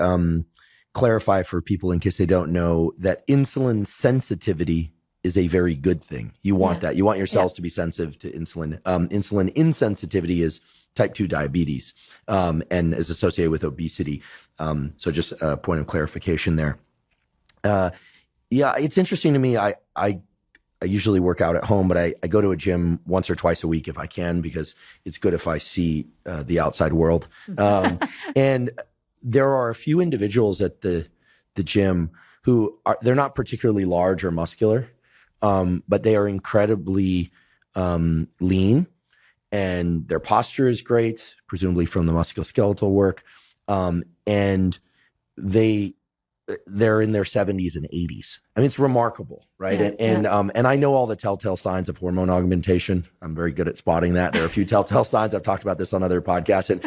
clarify for people in case they don't know that insulin sensitivity is a very good thing. You want that. You want your cells to be sensitive to insulin. Insulin insensitivity is type 2 diabetes, and is associated with obesity. So just a point of clarification there. It's interesting to me. I usually work out at home, but I go to a gym once or twice a week if I can, because it's good if I see the outside world. And there are a few individuals at the gym who they're not particularly large or muscular, but they are incredibly lean. And their posture is great, presumably from the musculoskeletal work. And they're in their 70s and 80s. I mean, it's remarkable, right? And I know all the telltale signs of hormone augmentation. I'm very good at spotting that. There are a few telltale signs. I've talked about this on other podcasts, and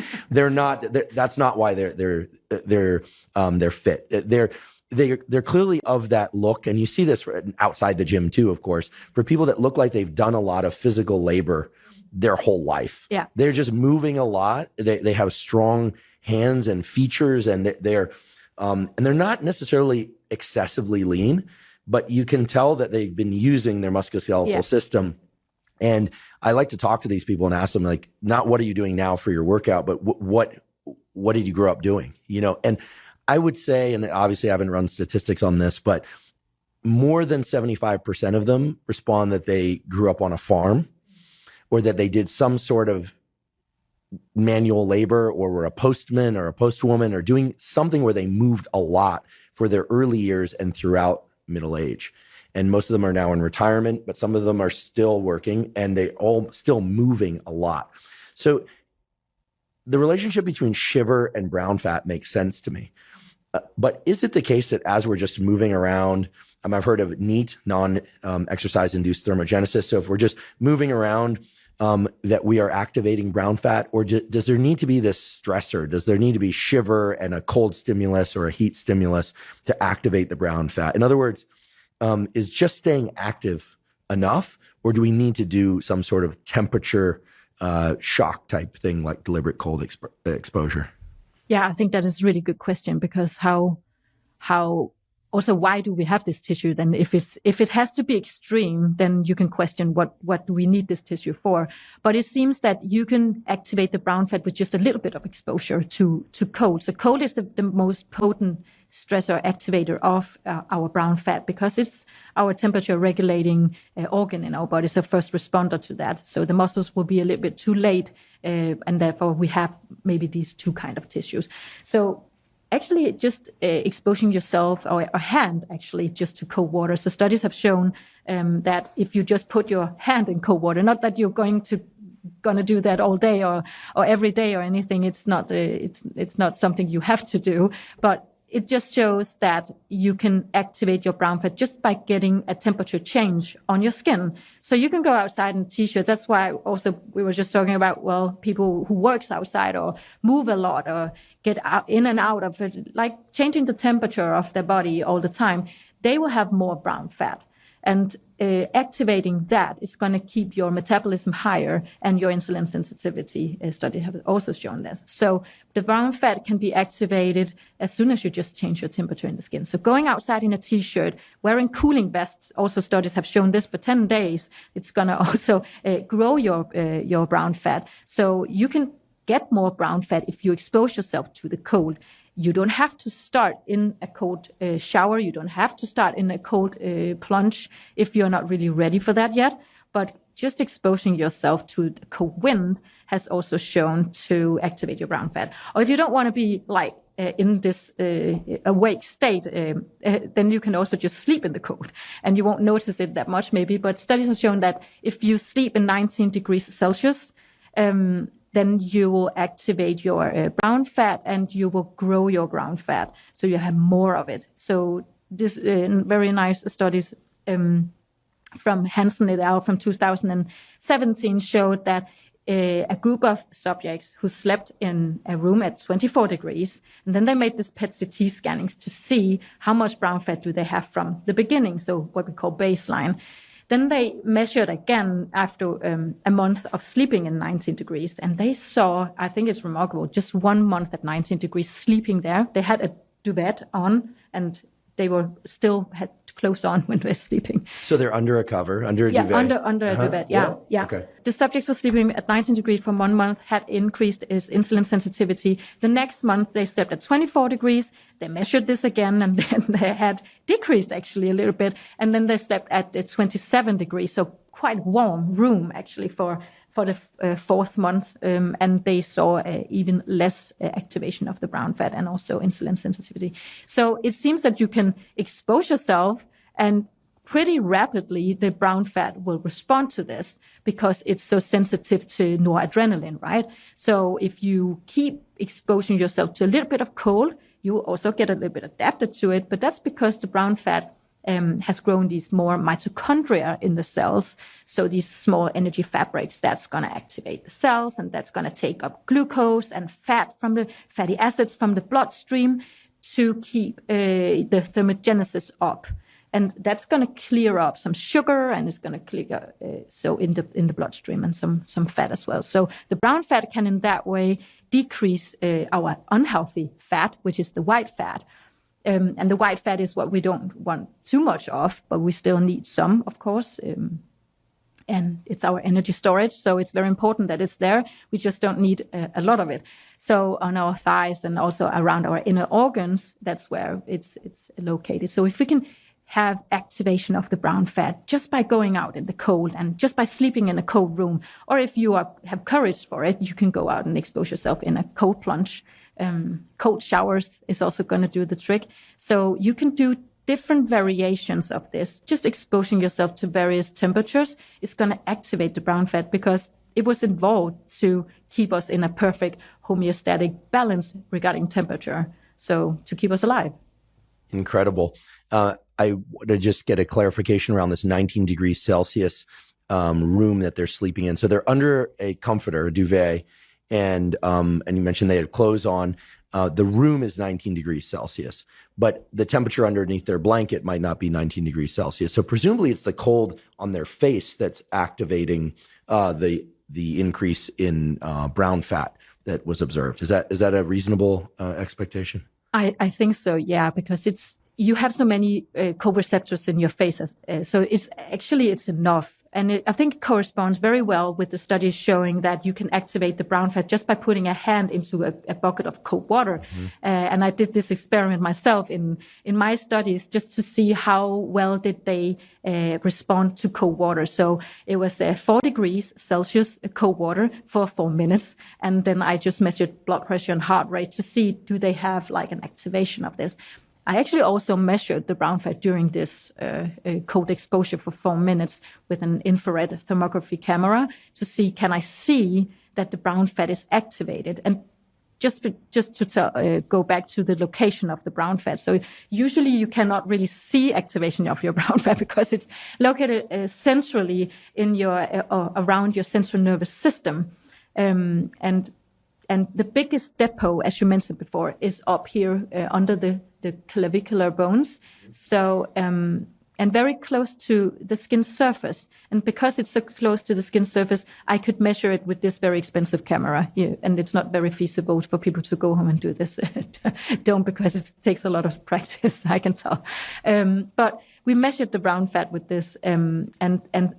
that's not why they're fit. They're clearly of that look, and you see this outside the gym too, of course, for people that look like they've done a lot of physical labor their whole life. Yeah. They're just moving a lot. They have strong hands and features, and they're not necessarily excessively lean, but you can tell that they've been using their musculoskeletal system And I like to talk to these people and ask them, like, not what are you doing now for your workout, but what did you grow up doing? And I would say, and obviously I haven't run statistics on this, but more than 75% of them respond that they grew up on a farm, or that they did some sort of manual labor, or were a postman or a postwoman, or doing something where they moved a lot for their early years and throughout middle age. And most of them are now in retirement, but some of them are still working, and they all still moving a lot. So the relationship between shiver and brown fat makes sense to me. But is it the case that as we're just moving around, I've heard of NEAT, non-exercise induced thermogenesis. So if we're just moving around, that we are activating brown fat, or does there need to be this stressor? Does there need to be shiver and a cold stimulus or a heat stimulus to activate the brown fat? In other words, is just staying active enough, or do we need to do some sort of temperature shock type thing, like deliberate cold exposure? Yeah, I think that is a really good question, because how also, why do we have this tissue? Then if it has to be extreme, then you can question what do we need this tissue for? But it seems that you can activate the brown fat with just a little bit of exposure to cold. So cold is the most potent stressor activator of our brown fat, because it's our temperature regulating organ in our body. So first responder to that. So the muscles will be a little bit too late, and therefore we have maybe these two kind of tissues. So actually, just exposing yourself or a hand actually just to cold water. So studies have shown that if you just put your hand in cold water, not that you're going to do that all day or every day or anything. It's not something you have to do, but it just shows that you can activate your brown fat just by getting a temperature change on your skin. So you can go outside in a t-shirt. That's why also we were just talking about, well, people who works outside or move a lot or get out, in and out of it, like changing the temperature of their body all the time, they will have more brown fat. And activating that is going to keep your metabolism higher and your insulin sensitivity. Studies have also shown this. So the brown fat can be activated as soon as you just change your temperature in the skin. So going outside in a t-shirt, wearing cooling vests, also studies have shown this for 10 days. It's going to also grow your brown fat. So you can get more brown fat if you expose yourself to the cold. You don't have to start in a cold shower. You don't have to start in a cold plunge if you're not really ready for that yet. But just exposing yourself to the cold wind has also shown to activate your brown fat. Or if you don't want to be like in this awake state, then you can also just sleep in the cold. And you won't notice it that much maybe. But studies have shown that if you sleep in 19 degrees Celsius, then you will activate your brown fat and you will grow your brown fat. So you have more of it. So this very nice studies from Hansen et al. From 2017 showed that a group of subjects who slept in a room at 24 degrees, and then they made this PET-CT scannings to see how much brown fat do they have from the beginning, so what we call baseline. Then they measured again after a month of sleeping in 19 degrees, and they saw, I think it's remarkable, just 1 month at 19 degrees sleeping there. They had a duvet on, and they were still had clothes on when they were sleeping. So they're under a cover, under a duvet? Under a duvet, yeah. Okay. The subjects were sleeping at 19 degrees for 1 month, had increased his insulin sensitivity. The next month, they slept at 24 degrees. They measured this again, and then they had decreased actually a little bit. And then they slept at 27 degrees, so quite warm room actually for the fourth month, and they saw even less activation of the brown fat and also insulin sensitivity. So it seems that you can expose yourself, and pretty rapidly the brown fat will respond to this because it's so sensitive to noradrenaline, right? So if you keep exposing yourself to a little bit of cold, you will also get a little bit adapted to it, but that's because the brown fat has grown these more mitochondria in the cells. So these small energy fabrics that's going to activate the cells, and that's going to take up glucose and fat from the fatty acids from the bloodstream to keep the thermogenesis up. And that's going to clear up some sugar, and it's going to clear so in the bloodstream, and some fat as well. So the brown fat can in that way decrease our unhealthy fat, which is the white fat. And the white fat is what we don't want too much of, but we still need some, of course. And it's our energy storage, so it's very important that it's there. We just don't need a lot of it. So on our thighs and also around our inner organs, that's where it's located. So if we can have activation of the brown fat just by going out in the cold and just by sleeping in a cold room, or if you have courage for it, you can go out and expose yourself in a cold plunge. Cold showers is also going to do the trick. So you can do different variations of this. Just exposing yourself to various temperatures is going to activate the brown fat because it was involved to keep us in a perfect homeostatic balance regarding temperature. So to keep us alive. Incredible. I want to just get a clarification around this 19 degrees Celsius room that they're sleeping in. So they're under a comforter, a duvet, and you mentioned they had clothes on. The room is 19 degrees Celsius, but the temperature underneath their blanket might not be 19 degrees Celsius. So presumably it's the cold on their face that's activating the increase in brown fat that was observed. Is that a reasonable expectation? I think so, yeah, because you have so many co-receptors in your face, so it's enough. And I think it corresponds very well with the studies showing that you can activate the brown fat just by putting a hand into a bucket of cold water. Mm-hmm. And I did this experiment myself in my studies just to see how well did they respond to cold water. So it was 4 degrees Celsius cold water for 4 minutes. And then I just measured blood pressure and heart rate to see, do they have like an activation of this? I actually also measured the brown fat during this cold exposure for 4 minutes with an infrared thermography camera to see, can I see that the brown fat is activated? And just to go back to the location of the brown fat. So usually you cannot really see activation of your brown fat because it's located centrally in around your central nervous system. And the biggest depot, as you mentioned before, is up here under the clavicular bones. So, and very close to the skin surface. And because it's so close to the skin surface, I could measure it with this very expensive camera. Yeah, and it's not very feasible for people to go home and do this. Don't, because it takes a lot of practice, I can tell. But we measured the brown fat with this, and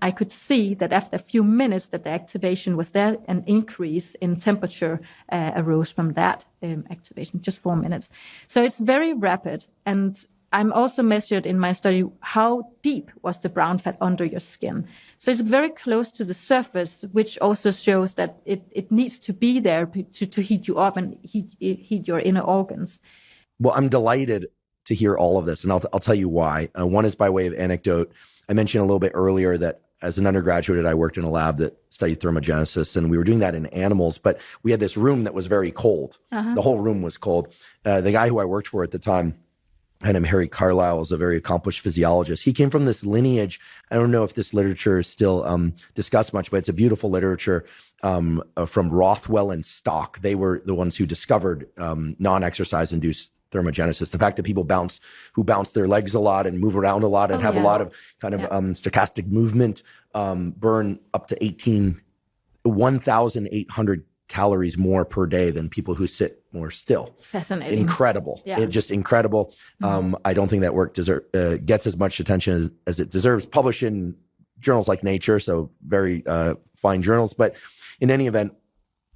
I could see that after a few minutes that the activation was there, an increase in temperature arose from that activation, just 4 minutes. So it's very rapid. And I'm also measured in my study how deep was the brown fat under your skin. So it's very close to the surface, which also shows that it needs to be there to heat you up and heat your inner organs. Well, I'm delighted to hear all of this, and I'll tell you why. One is by way of anecdote. I mentioned a little bit earlier that as an undergraduate, I worked in a lab that studied thermogenesis, and we were doing that in animals, but we had this room that was very cold. Uh-huh. The whole room was cold. The guy who I worked for at the time, I had him, Harry Carlisle, is a very accomplished physiologist. He came from this lineage. I don't know if this literature is still discussed much, but it's a beautiful literature from Rothwell and Stock. They were the ones who discovered non-exercise induced thermogenesis. The fact that people who bounce their legs a lot and move around a lot and have a lot of kind of stochastic movement burn up to 1,800 calories more per day than people who sit more still. Fascinating. Incredible. Yeah. Just incredible. Mm-hmm. I don't think that work gets as much attention as it deserves. Published in journals like Nature, so very fine journals. But in any event,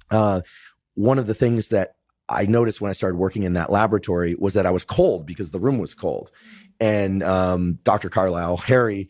one of the things that I noticed when I started working in that laboratory was that I was cold because the room was cold. And Dr. Carlisle, Harry,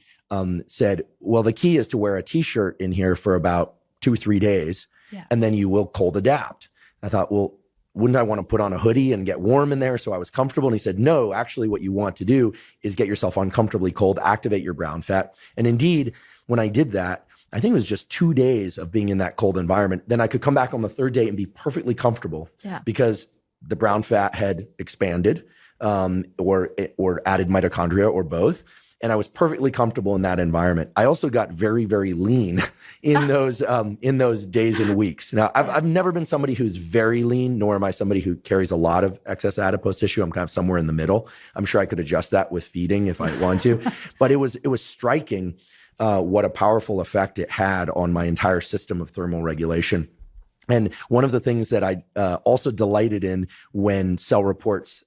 said, well, the key is to wear a t-shirt in here for about 2 or 3 days. Yeah. And then you will cold adapt. I thought, well, wouldn't I want to put on a hoodie and get warm in there so I was comfortable? And he said, no, actually what you want to do is get yourself uncomfortably cold, activate your brown fat. And indeed, when I did that, I think it was just 2 days of being in that cold environment. Then I could come back on the third day and be perfectly comfortable because the brown fat had expanded or added mitochondria or both. And I was perfectly comfortable in that environment. I also got very, very lean in those days and weeks. Now, I've never been somebody who's very lean, nor am I somebody who carries a lot of excess adipose tissue. I'm kind of somewhere in the middle. I'm sure I could adjust that with feeding if I want to. But it was striking what a powerful effect it had on my entire system of thermal regulation. And one of the things that I also delighted in when Cell Reports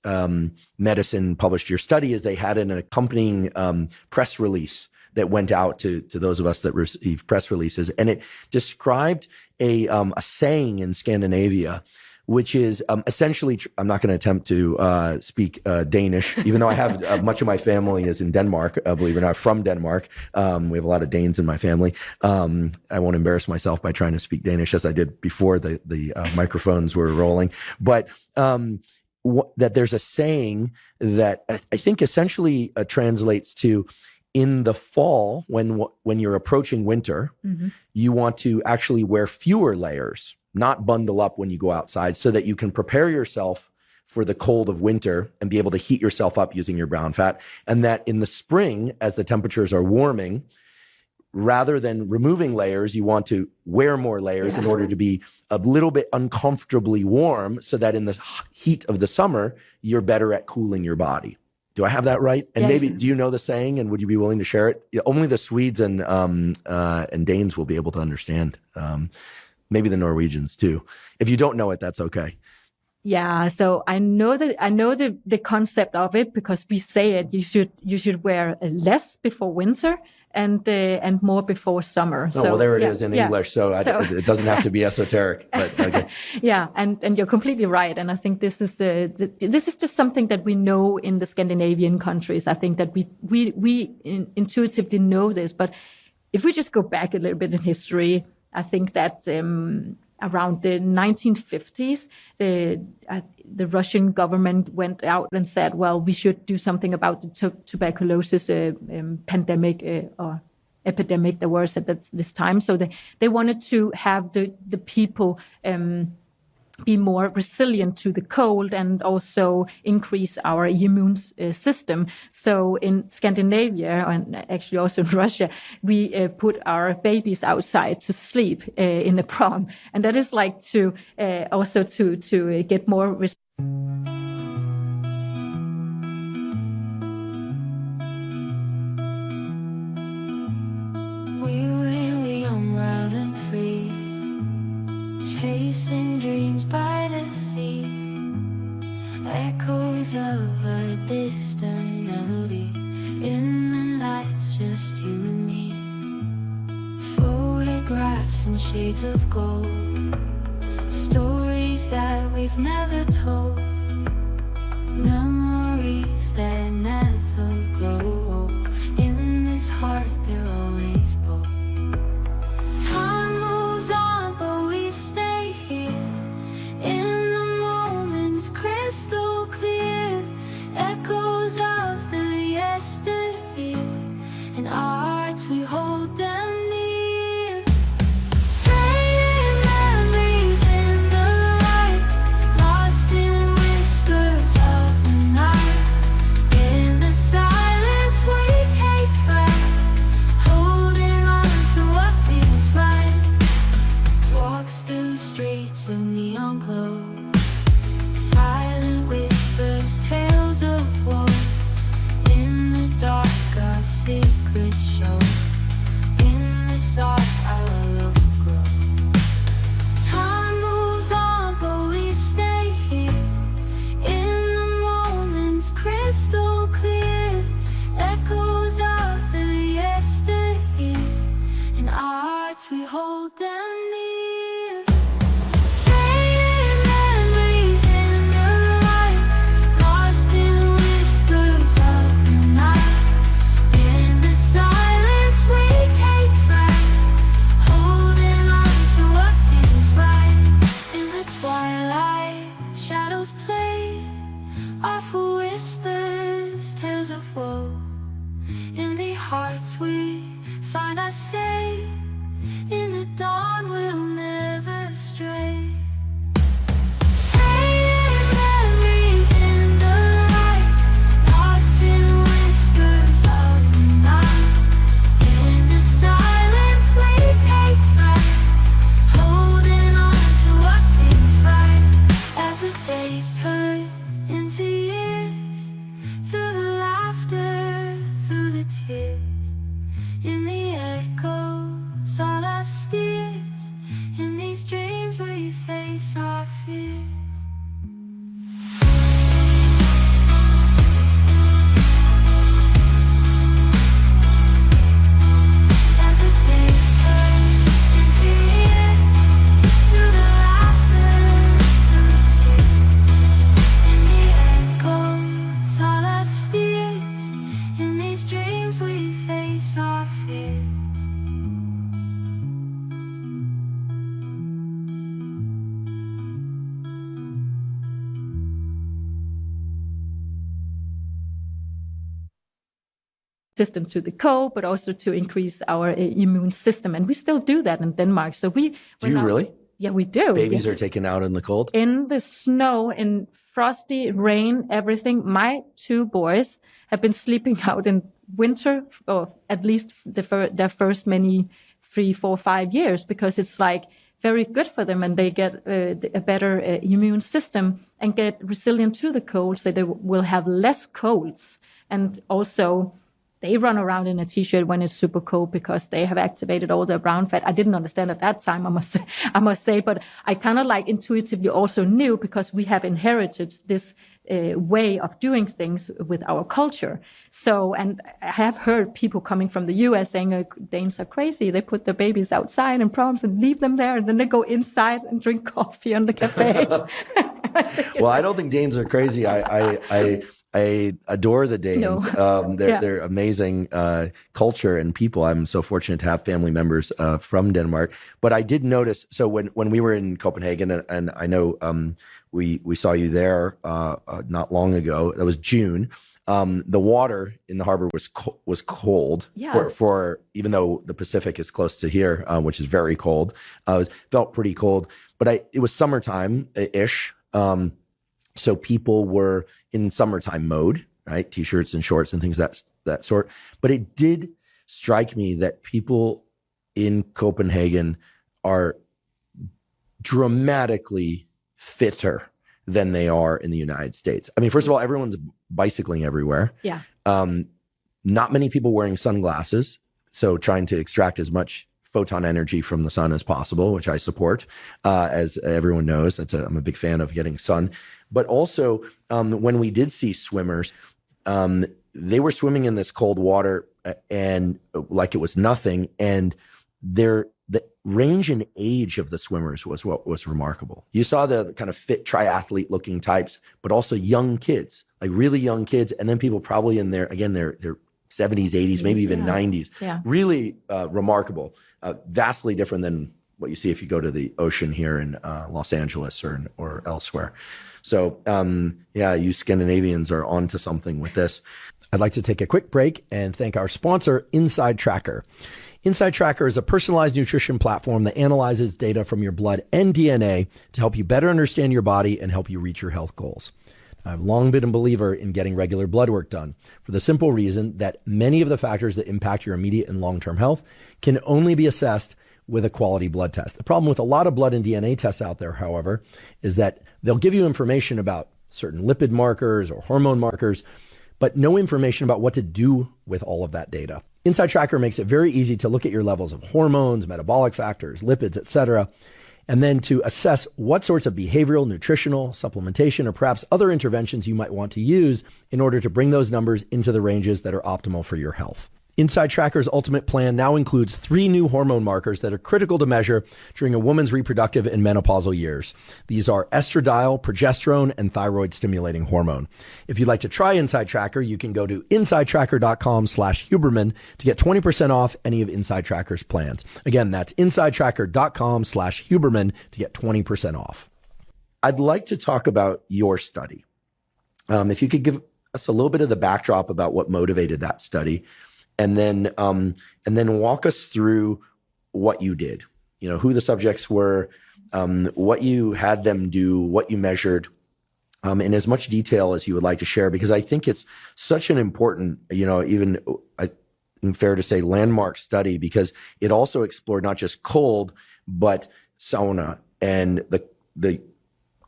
Medicine published your study is they had an accompanying press release that went out to those of us that received press releases. And it described a saying in Scandinavia, which is essentially, I'm not going to attempt to speak Danish, even though I have much of my family is in Denmark, believe it or not, from Denmark. We have a lot of Danes in my family. I won't embarrass myself by trying to speak Danish as I did before the microphones were rolling. But that there's a saying that I think essentially translates to, in the fall, when you're approaching winter, you want to actually wear fewer layers, not bundle up when you go outside, so that you can prepare yourself for the cold of winter and be able to heat yourself up using your brown fat. And that in the spring, as the temperatures are warming, rather than removing layers, you want to wear more layers in order to be a little bit uncomfortably warm, so that in the heat of the summer, you're better at cooling your body. Do I have that right? And maybe, do you know the saying, and would you be willing to share it? Only the Swedes and Danes will be able to understand. Maybe the Norwegians too. If you don't know it, that's okay. Yeah, so I know the concept of it, because we say it. You should wear less before winter and more before summer. Oh, so, well, there it is in English. So it doesn't have to be esoteric. But okay. Yeah, and you're completely right. And I think this is this is just something that we know in the Scandinavian countries. I think that we intuitively know this. But if we just go back a little bit in history, I think that around the 1950s, the Russian government went out and said, well, we should do something about the tuberculosis pandemic or epidemic there was at this time. So they wanted to have the people be more resilient to the cold and also increase our immune system. So in Scandinavia, and actually also in Russia, we put our babies outside to sleep in the prom. And that is like to also to get more chasing dreams by the sea, echoes of a distant melody. In the lights, just you and me. Photographs and shades of gold, stories that we've never told, memories that never grow old. In this heart, they're always bold. Time moves on, but we stay here in the moments crystal clear, echoes of the yesteryear. In our hearts we hold them near. Fading memories in the light, lost in whispers of the night. In the silence we take flight, holding on to what feels right. Walks through streets of neon glow, silent whispers, tales of woe. In the dark our secrets show, in this art our love will grow. Time moves on, but we stay here in the moments crystal clear, echoes of the yesteryear. In our hearts we hold them near. Fading memories in the light, lost in whispers of the night. In the silence we take flight, holding on to what feels right. In the twilight, shadows play, awful whispers, tales of woe. In the hearts we find our say, in the dawn we'll never stray. Fading memories in the light, lost in whispers of the night. In the silence we take flight, holding on to what feels right. As the days turn into years, through the laughter, through the tears, in the echoes all our steers, in resistant to the cold, but also to increase our immune system. And we still do that in Denmark. So do you really? Yeah, we do. Babies are taken out in the cold? In the snow, in frosty rain, everything. My 2 boys have been sleeping out in winter, or at least their first 3, 4, 5 years, because it's like very good for them, and they get a better immune system and get resilient to the cold, so they will have less colds. And also, they run around in a t-shirt when it's super cold because they have activated all their brown fat. I didn't understand at that time, I must say, but I kind of like intuitively also knew, because we have inherited this way of doing things with our culture. So, and I have heard people coming from the US saying, Danes are crazy. They put their babies outside in proms and leave them there, and then they go inside and drink coffee on the cafes. Well, I don't think Danes are crazy. I adore the Danes. No. They're amazing culture and people. I'm so fortunate to have family members from Denmark. But I did notice, so when we were in Copenhagen, and I know we saw you there not long ago. That was June. The water in the harbor was cold. Yeah. For even though the Pacific is close to here, which is very cold. It felt pretty cold. But it was summertime-ish. So people were in summertime mode, right? T-shirts and shorts and things that sort. But it did strike me that people in Copenhagen are dramatically fitter than they are in the United States. I mean, first of all, everyone's bicycling everywhere. Yeah. Not many people wearing sunglasses. So trying to extract as much photon energy from the sun as possible, which I support. As everyone knows, I'm a big fan of getting sun. But also, when we did see swimmers, they were swimming in this cold water and like it was nothing. And the range and age of the swimmers was what was remarkable. You saw the kind of fit triathlete looking types, but also young kids, like really young kids. And then people probably in their 70s, 80s, maybe even 90s. Yeah. Really remarkable. Vastly different than what you see if you go to the ocean here in Los Angeles or elsewhere. So, you Scandinavians are onto something with this. I'd like to take a quick break and thank our sponsor, Inside Tracker. Inside Tracker is a personalized nutrition platform that analyzes data from your blood and DNA to help you better understand your body and help you reach your health goals. I've long been a believer in getting regular blood work done for the simple reason that many of the factors that impact your immediate and long-term health can only be assessed with a quality blood test. The problem with a lot of blood and DNA tests out there, however, is that they'll give you information about certain lipid markers or hormone markers, but no information about what to do with all of that data. Inside Tracker makes it very easy to look at your levels of hormones, metabolic factors, lipids, etc., and then to assess what sorts of behavioral, nutritional, supplementation, or perhaps other interventions you might want to use in order to bring those numbers into the ranges that are optimal for your health. Inside Tracker's ultimate plan now includes 3 new hormone markers that are critical to measure during a woman's reproductive and menopausal years. These are estradiol, progesterone, and thyroid-stimulating hormone. If you'd like to try Inside Tracker, you can go to insidetracker.com/Huberman to get 20% off any of Inside Tracker's plans. Again, that's insidetracker.com/Huberman to get 20% off. I'd like to talk about your study. If you could give us a little bit of the backdrop about what motivated that study. And then walk us through what you did, who the subjects were, what you had them do, what you measured, in as much detail as you would like to share, because I think it's such an important, even fair to say landmark study, because it also explored not just cold, but sauna and the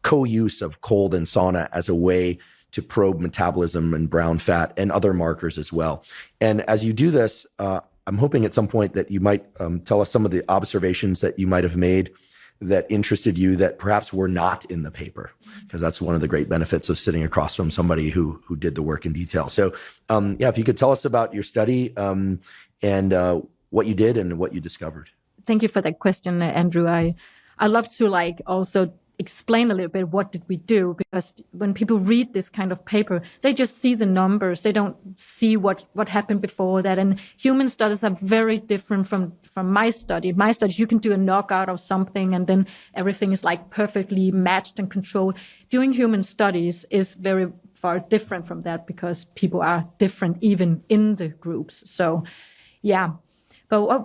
co-use of cold and sauna as a way to probe metabolism and brown fat and other markers as well. And as you do this, I'm hoping at some point that you might tell us some of the observations that you might have made that interested you that perhaps were not in the paper, because that's one of the great benefits of sitting across from somebody who did the work in detail. So if you could tell us about your study and what you did and what you discovered. Thank you for that question, Andrew. I love to also explain a little bit what did we do, because when people read this kind of paper, they just see the numbers. They don't see what happened before that. And human studies are very different from my study. My studies, you can do a knockout of something and then everything is perfectly matched and controlled. Doing human studies is very far different from that because people are different even in the groups. So, yeah. But what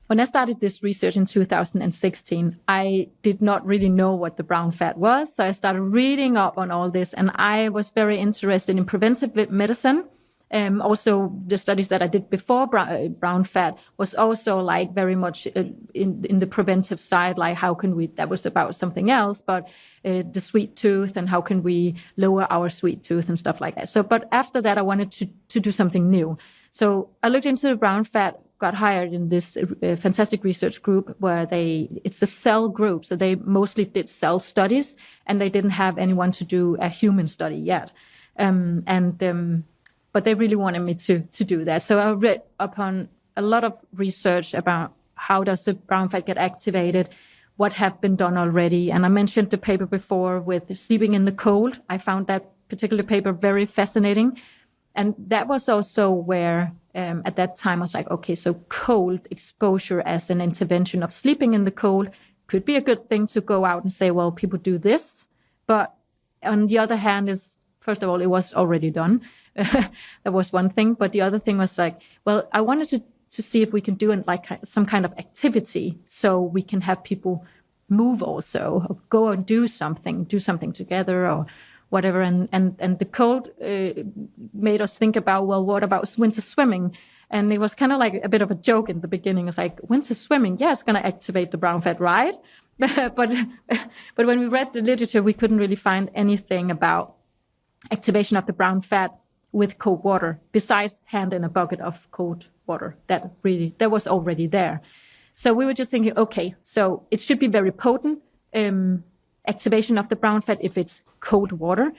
when I started this research in 2016, I did not really know what the brown fat was. So I started reading up on all this, and I was very interested in preventive medicine. Also, the studies that I did before brown fat was also like very much in the preventive side, like how can we, that was about something else, but the sweet tooth and how can we lower our sweet tooth and stuff like that. So, but after that, I wanted to do something new. So I looked into the brown fat, got hired in this fantastic research group where it's a cell group. So they mostly did cell studies, and they didn't have anyone to do a human study yet. But they really wanted me to do that. So I read upon a lot of research about how does the brown fat get activated, what have been done already. And I mentioned the paper before with sleeping in the cold. I found that particular paper very fascinating. And that was also where at that time I was like, okay, so cold exposure as an intervention of sleeping in the cold could be a good thing to go out and say, well, people do this. But on the other hand is, first of all, it was already done. That was one thing. But the other thing was like, well, I wanted to see if we can do like some kind of activity so we can have people move also, or go and do something together or whatever. And the cold made us think about, well, what about winter swimming? And it was kind of like a bit of a joke in the beginning. It's like, winter swimming, yeah, it's going to activate the brown fat, right? but when we read the literature, we couldn't really find anything about activation of the brown fat with cold water, besides hand in a bucket of cold water. That was already there. So we were just thinking, okay, so it should be very potent activation of the brown fat if it's cold water,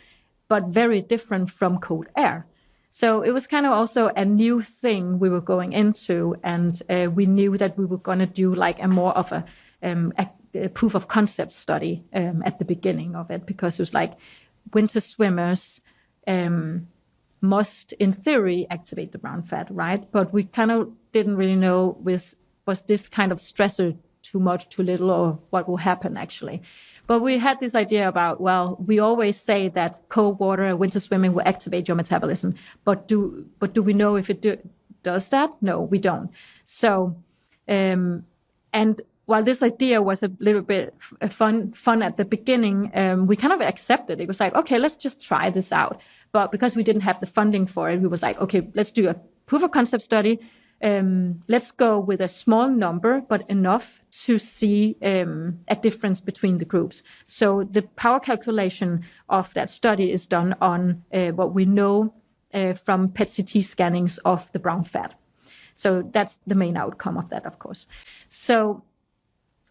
but very different from cold air. So it was kind of also a new thing we were going into, and we knew that we were going to do like a more of a proof of concept study at the beginning of it, because it was like winter swimmers must, in theory, activate the brown fat, right? But we kind of didn't really know was this kind of stressor too much, too little, or what will happen actually. But we had this idea about, well, we always say that cold water, winter swimming will activate your metabolism. But do we know if it does that? No, we don't. So, and while this idea was a little bit fun at the beginning, we kind of accepted it. It was like, okay, let's just try this out. But because we didn't have the funding for it, we was like, okay, let's do a proof of concept study. Let's go with a small number, but enough to see a difference between the groups. So the power calculation of that study is done on what we know from PET-CT scannings of the brown fat. So that's the main outcome of that, of course. So,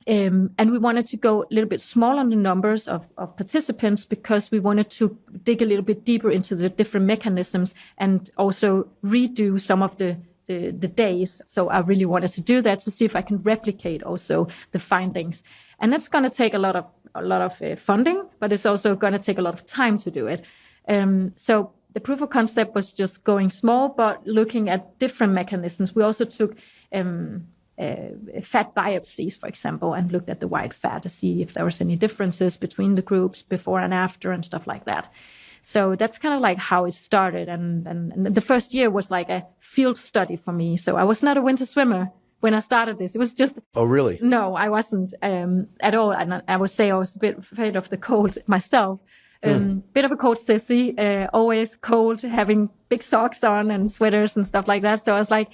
and we wanted to go a little bit small on the numbers of participants because we wanted to dig a little bit deeper into the different mechanisms and also redo some of the days. So I really wanted to do that to see if I can replicate also the findings. And that's going to take a lot of funding, but it's also going to take a lot of time to do it. So the proof of concept was just going small, but looking at different mechanisms. We also took fat biopsies, for example, and looked at the white fat to see if there was any differences between the groups before and after and stuff like that. So that's kind of like how it started. And the first year was like a field study for me. So I was not a winter swimmer when I started this. It was just... Oh, really? No, I wasn't at all. And I would say I was a bit afraid of the cold myself. Bit of a cold sissy, always cold, having big socks on and sweaters and stuff like that. So I was like,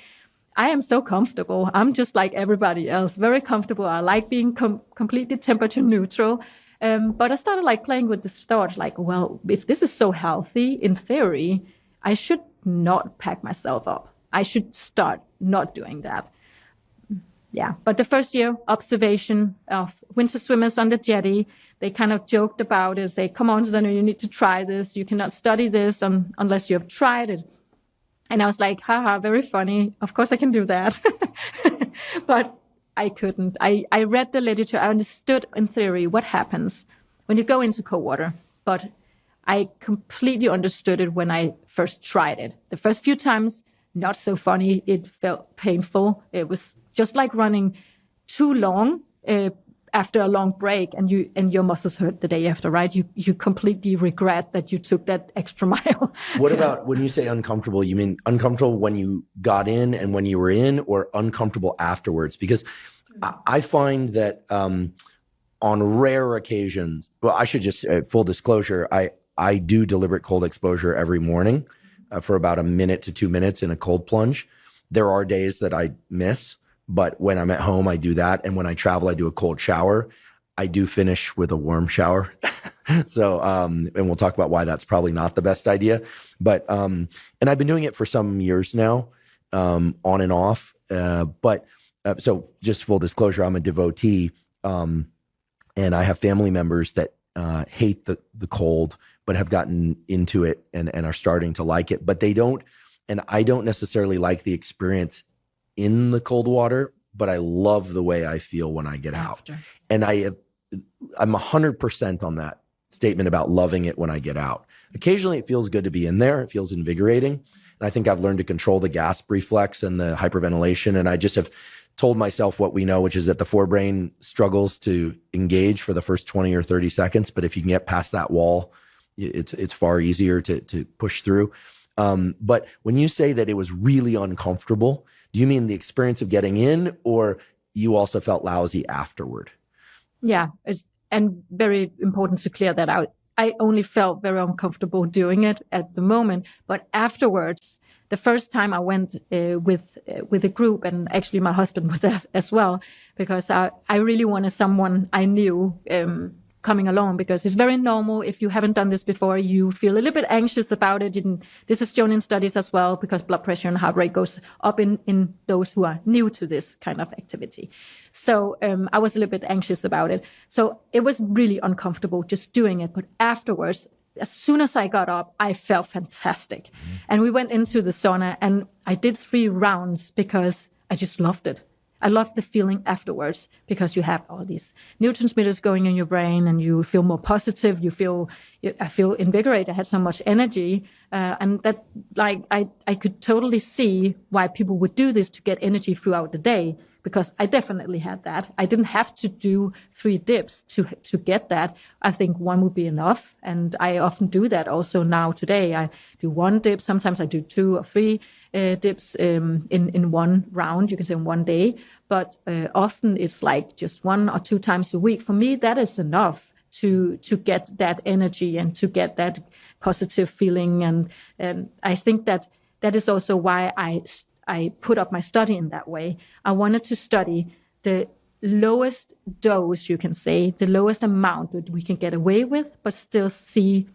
I am so comfortable. I'm just like everybody else, very comfortable. I like being completely temperature neutral. But I started like playing with this thought, like, well, if this is so healthy, in theory, I should not pack myself up. I should start not doing that. Yeah. But the first year, observation of winter swimmers on the jetty, they kind of joked about it, say, come on, Susanna, you need to try this. You cannot study this unless you have tried it. And I was like, haha, very funny. Of course I can do that. But I couldn't. I read the literature. I understood in theory what happens when you go into cold water. But I completely understood it when I first tried it. The first few times, not so funny. It felt painful. It was just like running too long after a long break and your muscles hurt the day after, right? You completely regret that you took that extra mile. What about when you say uncomfortable, you mean uncomfortable when you got in and when you were in, or uncomfortable afterwards? Because I find that on rare occasions, well, I should just, full disclosure, I do deliberate cold exposure every morning for about a minute to 2 minutes in a cold plunge. There are days that I miss, but when I'm at home, I do that. And when I travel, I do a cold shower. I do finish with a warm shower. So, and we'll talk about why that's probably not the best idea. But, and I've been doing it for some years now, on and off. So just full disclosure, I'm a devotee. And I have family members that, hate the cold, but have gotten into it and are starting to like it, but they don't. And I don't necessarily like the experience in the cold water, but I love the way I feel when I get After. out. And I'm 100% on that statement about loving it when I get out. Occasionally it feels good to be in there. It feels invigorating. And I think I've learned to control the gasp reflex and the hyperventilation. And I just have told myself what we know, which is that the forebrain struggles to engage for the first 20 or 30 seconds. But if you can get past that wall, it's far easier to push through. But when you say that it was really uncomfortable, do you mean the experience of getting in, or you also felt lousy afterward? Yeah, and very important to clear that out. I only felt very uncomfortable doing it at the moment, but afterwards, the first time I went with a group, and actually my husband was there as well, because I really wanted someone I knew coming along, because it's very normal. If you haven't done this before, you feel a little bit anxious about it. This is shown in studies as well, because blood pressure and heart rate goes up in those who are new to this kind of activity. So I was a little bit anxious about it. So it was really uncomfortable just doing it. But afterwards, as soon as I got up, I felt fantastic. Mm-hmm. And we went into the sauna, and I did 3 rounds because I just loved it. I love the feeling afterwards, because you have all these neurotransmitters going in your brain and you feel more positive. I feel invigorated. I had so much energy. And that, like, I could totally see why people would do this to get energy throughout the day, because I definitely had that. I didn't have to do 3 dips to get that. I think 1 would be enough. And I often do that also now today. I do 1 dip. Sometimes I do 2 or 3 dips in 1 round, you can say in 1 day. But often it's like just 1 or 2 times a week. For me, that is enough to get that energy and to get that positive feeling. And I think that is also why I put up my study in that way. I wanted to study the lowest dose, you can say, the lowest amount that we can get away with, but still see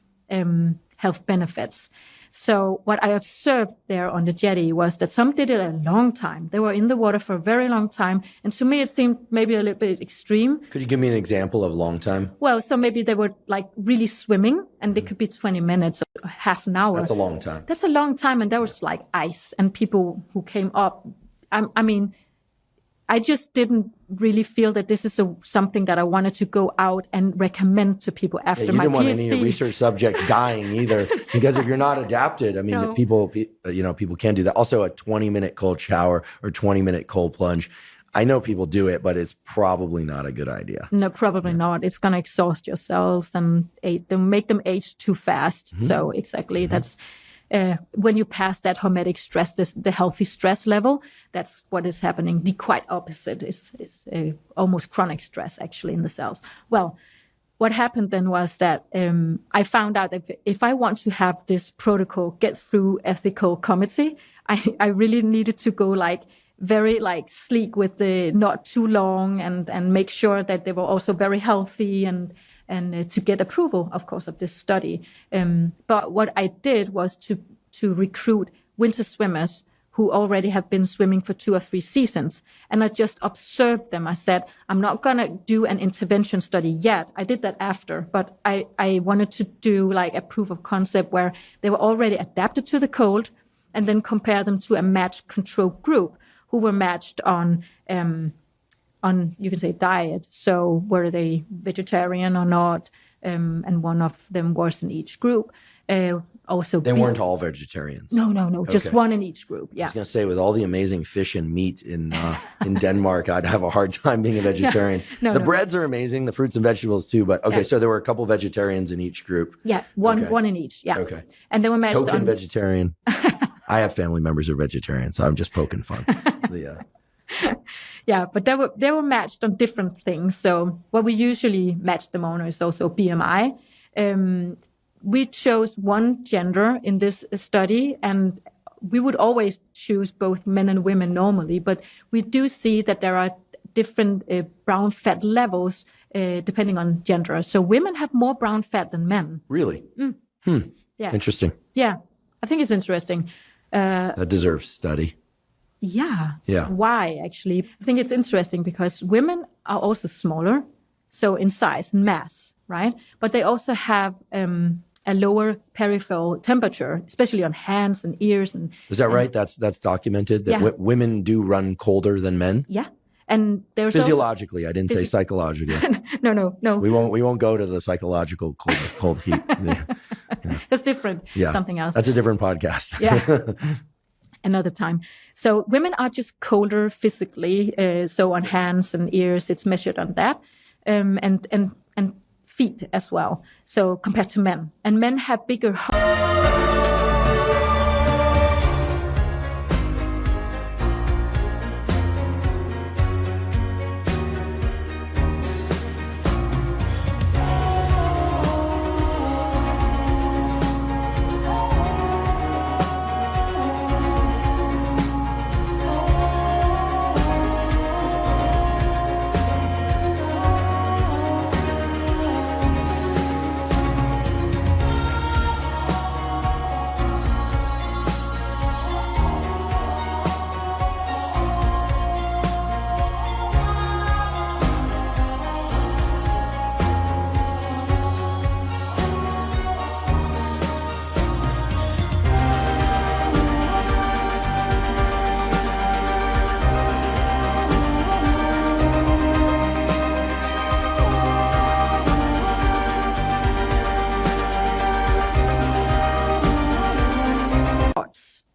health benefits. So what I observed there on the jetty was that some did it a long time. They were in the water for a very long time. And to me, it seemed maybe a little bit extreme. Could you give me an example of long time? Well, so maybe they were like really swimming, and it could be 20 minutes or half an hour. That's a long time. That's a long time. And there was like ice, and people who came up. I mean, I just didn't really feel that this is something that I wanted to go out and recommend to people after my PhD. You didn't want any of your research subjects dying either, because if you're not adapted, I mean, No. people can do that. Also, a 20-minute cold shower or 20-minute cold plunge. I know people do it, but it's probably not a good idea. No, probably not. It's going to exhaust your cells and make them age too fast. Mm-hmm. So exactly, that's when you pass that hormetic stress, the healthy stress level, that's what is happening. The quite opposite is almost chronic stress actually in the cells. Well, what happened then was that I found out that if I want to have this protocol get through ethical committee, I really needed to go like very like sleek with the not too long and make sure that they were also very healthy and to get approval, of course, of this study. But what I did was to recruit winter swimmers who already have been swimming for 2 or 3 seasons. And I just observed them. I said, I'm not going to do an intervention study yet. I did that after, but I wanted to do like a proof of concept where they were already adapted to the cold, and then compare them to a matched control group who were matched on you can say diet. So were they vegetarian or not? And one of them was in each group. also They weren't all vegetarians. No, just one in each group. I Yeah. was going to say, with all the amazing fish and meat in Denmark, I'd have a hard time being a vegetarian. The breads are amazing, the fruits and vegetables too. But okay, so there were a couple vegetarians in each group. Yeah, one in each. Yeah. Okay. And they were matched Token on vegetarian. I have family members who are vegetarian, so I'm just poking fun. Yeah, but they were matched on different things. So what we usually match them on is also BMI. We chose one gender in this study, and we would always choose both men and women normally, but we do see that there are different brown fat levels depending on gender. So women have more brown fat than men. Really? Yeah. Interesting. Yeah, I think it's interesting. That deserves study. Yeah. Yeah. Why, actually? I think it's interesting because women are also smaller, so in size and mass, right? But they also have a lower peripheral temperature, especially on hands and ears. And is that right? That's documented that women do run colder than men. Yeah, and there's physiologically. I didn't say psychologically. No. We won't go to the psychological cold heat. Yeah. That's different. Yeah, something else. That's a different podcast. Yeah. Another time. So women are just colder physically. So on hands and ears, it's measured on that, and feet as well. So compared to men, and men have bigger.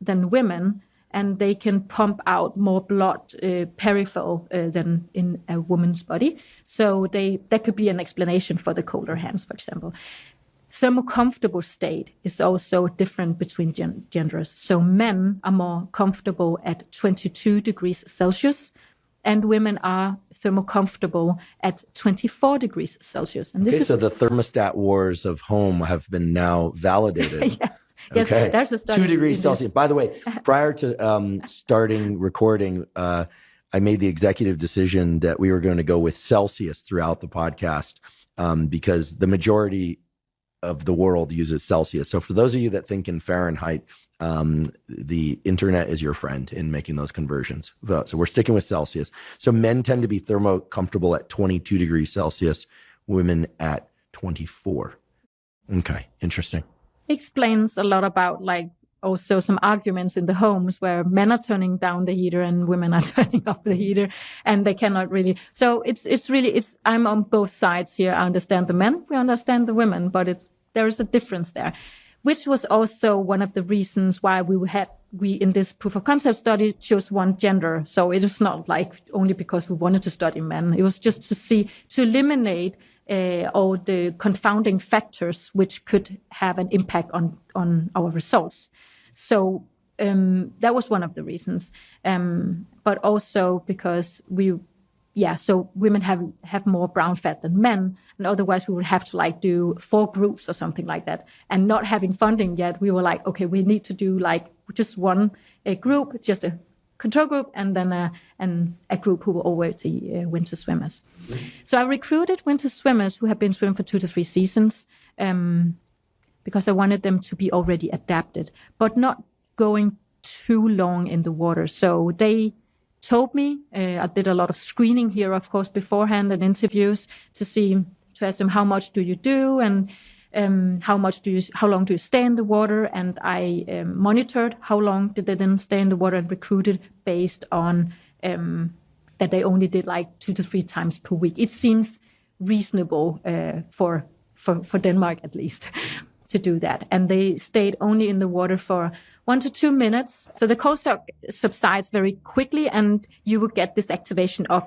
Than women, and they can pump out more blood peripheral than in a woman's body. So that could be an explanation for the colder hands, for example. Thermocomfortable state is also different between genders. So men are more comfortable at 22 degrees Celsius, and women are thermocomfortable at 24 degrees Celsius. And this so the thermostat wars of home have been now validated. Yes, okay. There's a study. 2 degrees Celsius. By the way, prior to starting recording, I made the executive decision that we were going to go with Celsius throughout the podcast because the majority of the world uses Celsius. So for those of you that think in Fahrenheit, the internet is your friend in making those conversions. So we're sticking with Celsius. So men tend to be thermocomfortable at 22 degrees Celsius, women at 24. Okay, interesting. Explains a lot about like also some arguments in the homes where men are turning down the heater and women are turning up the heater, and they cannot really. So it's really I'm on both sides here. I understand the men, we understand the women, but there is a difference there, which was also one of the reasons why we in this proof of concept study chose one gender. So it was not like only because we wanted to study men. It was just to eliminate all the confounding factors which could have an impact on our results. So that was one of the reasons. But also because so women have more brown fat than men, and otherwise we would have to like do 4 groups or something like that. And not having funding yet, we were like, okay, we need to do like just one group, just a control group, and then a group who were already winter swimmers. Mm-hmm. So I recruited winter swimmers who have been swimming for 2 to 3 seasons because I wanted them to be already adapted, but not going too long in the water. So they told me, I did a lot of screening here, of course, beforehand and interviews to ask them how much do you do and how long do you stay in the water? And I monitored how long did they then stay in the water and recruited based on that they only did like 2 to 3 times per week. It seems reasonable for Denmark at least. to do that. And they stayed only in the water for 1 to 2 minutes. So the cold shock subsides very quickly, and you will get this activation of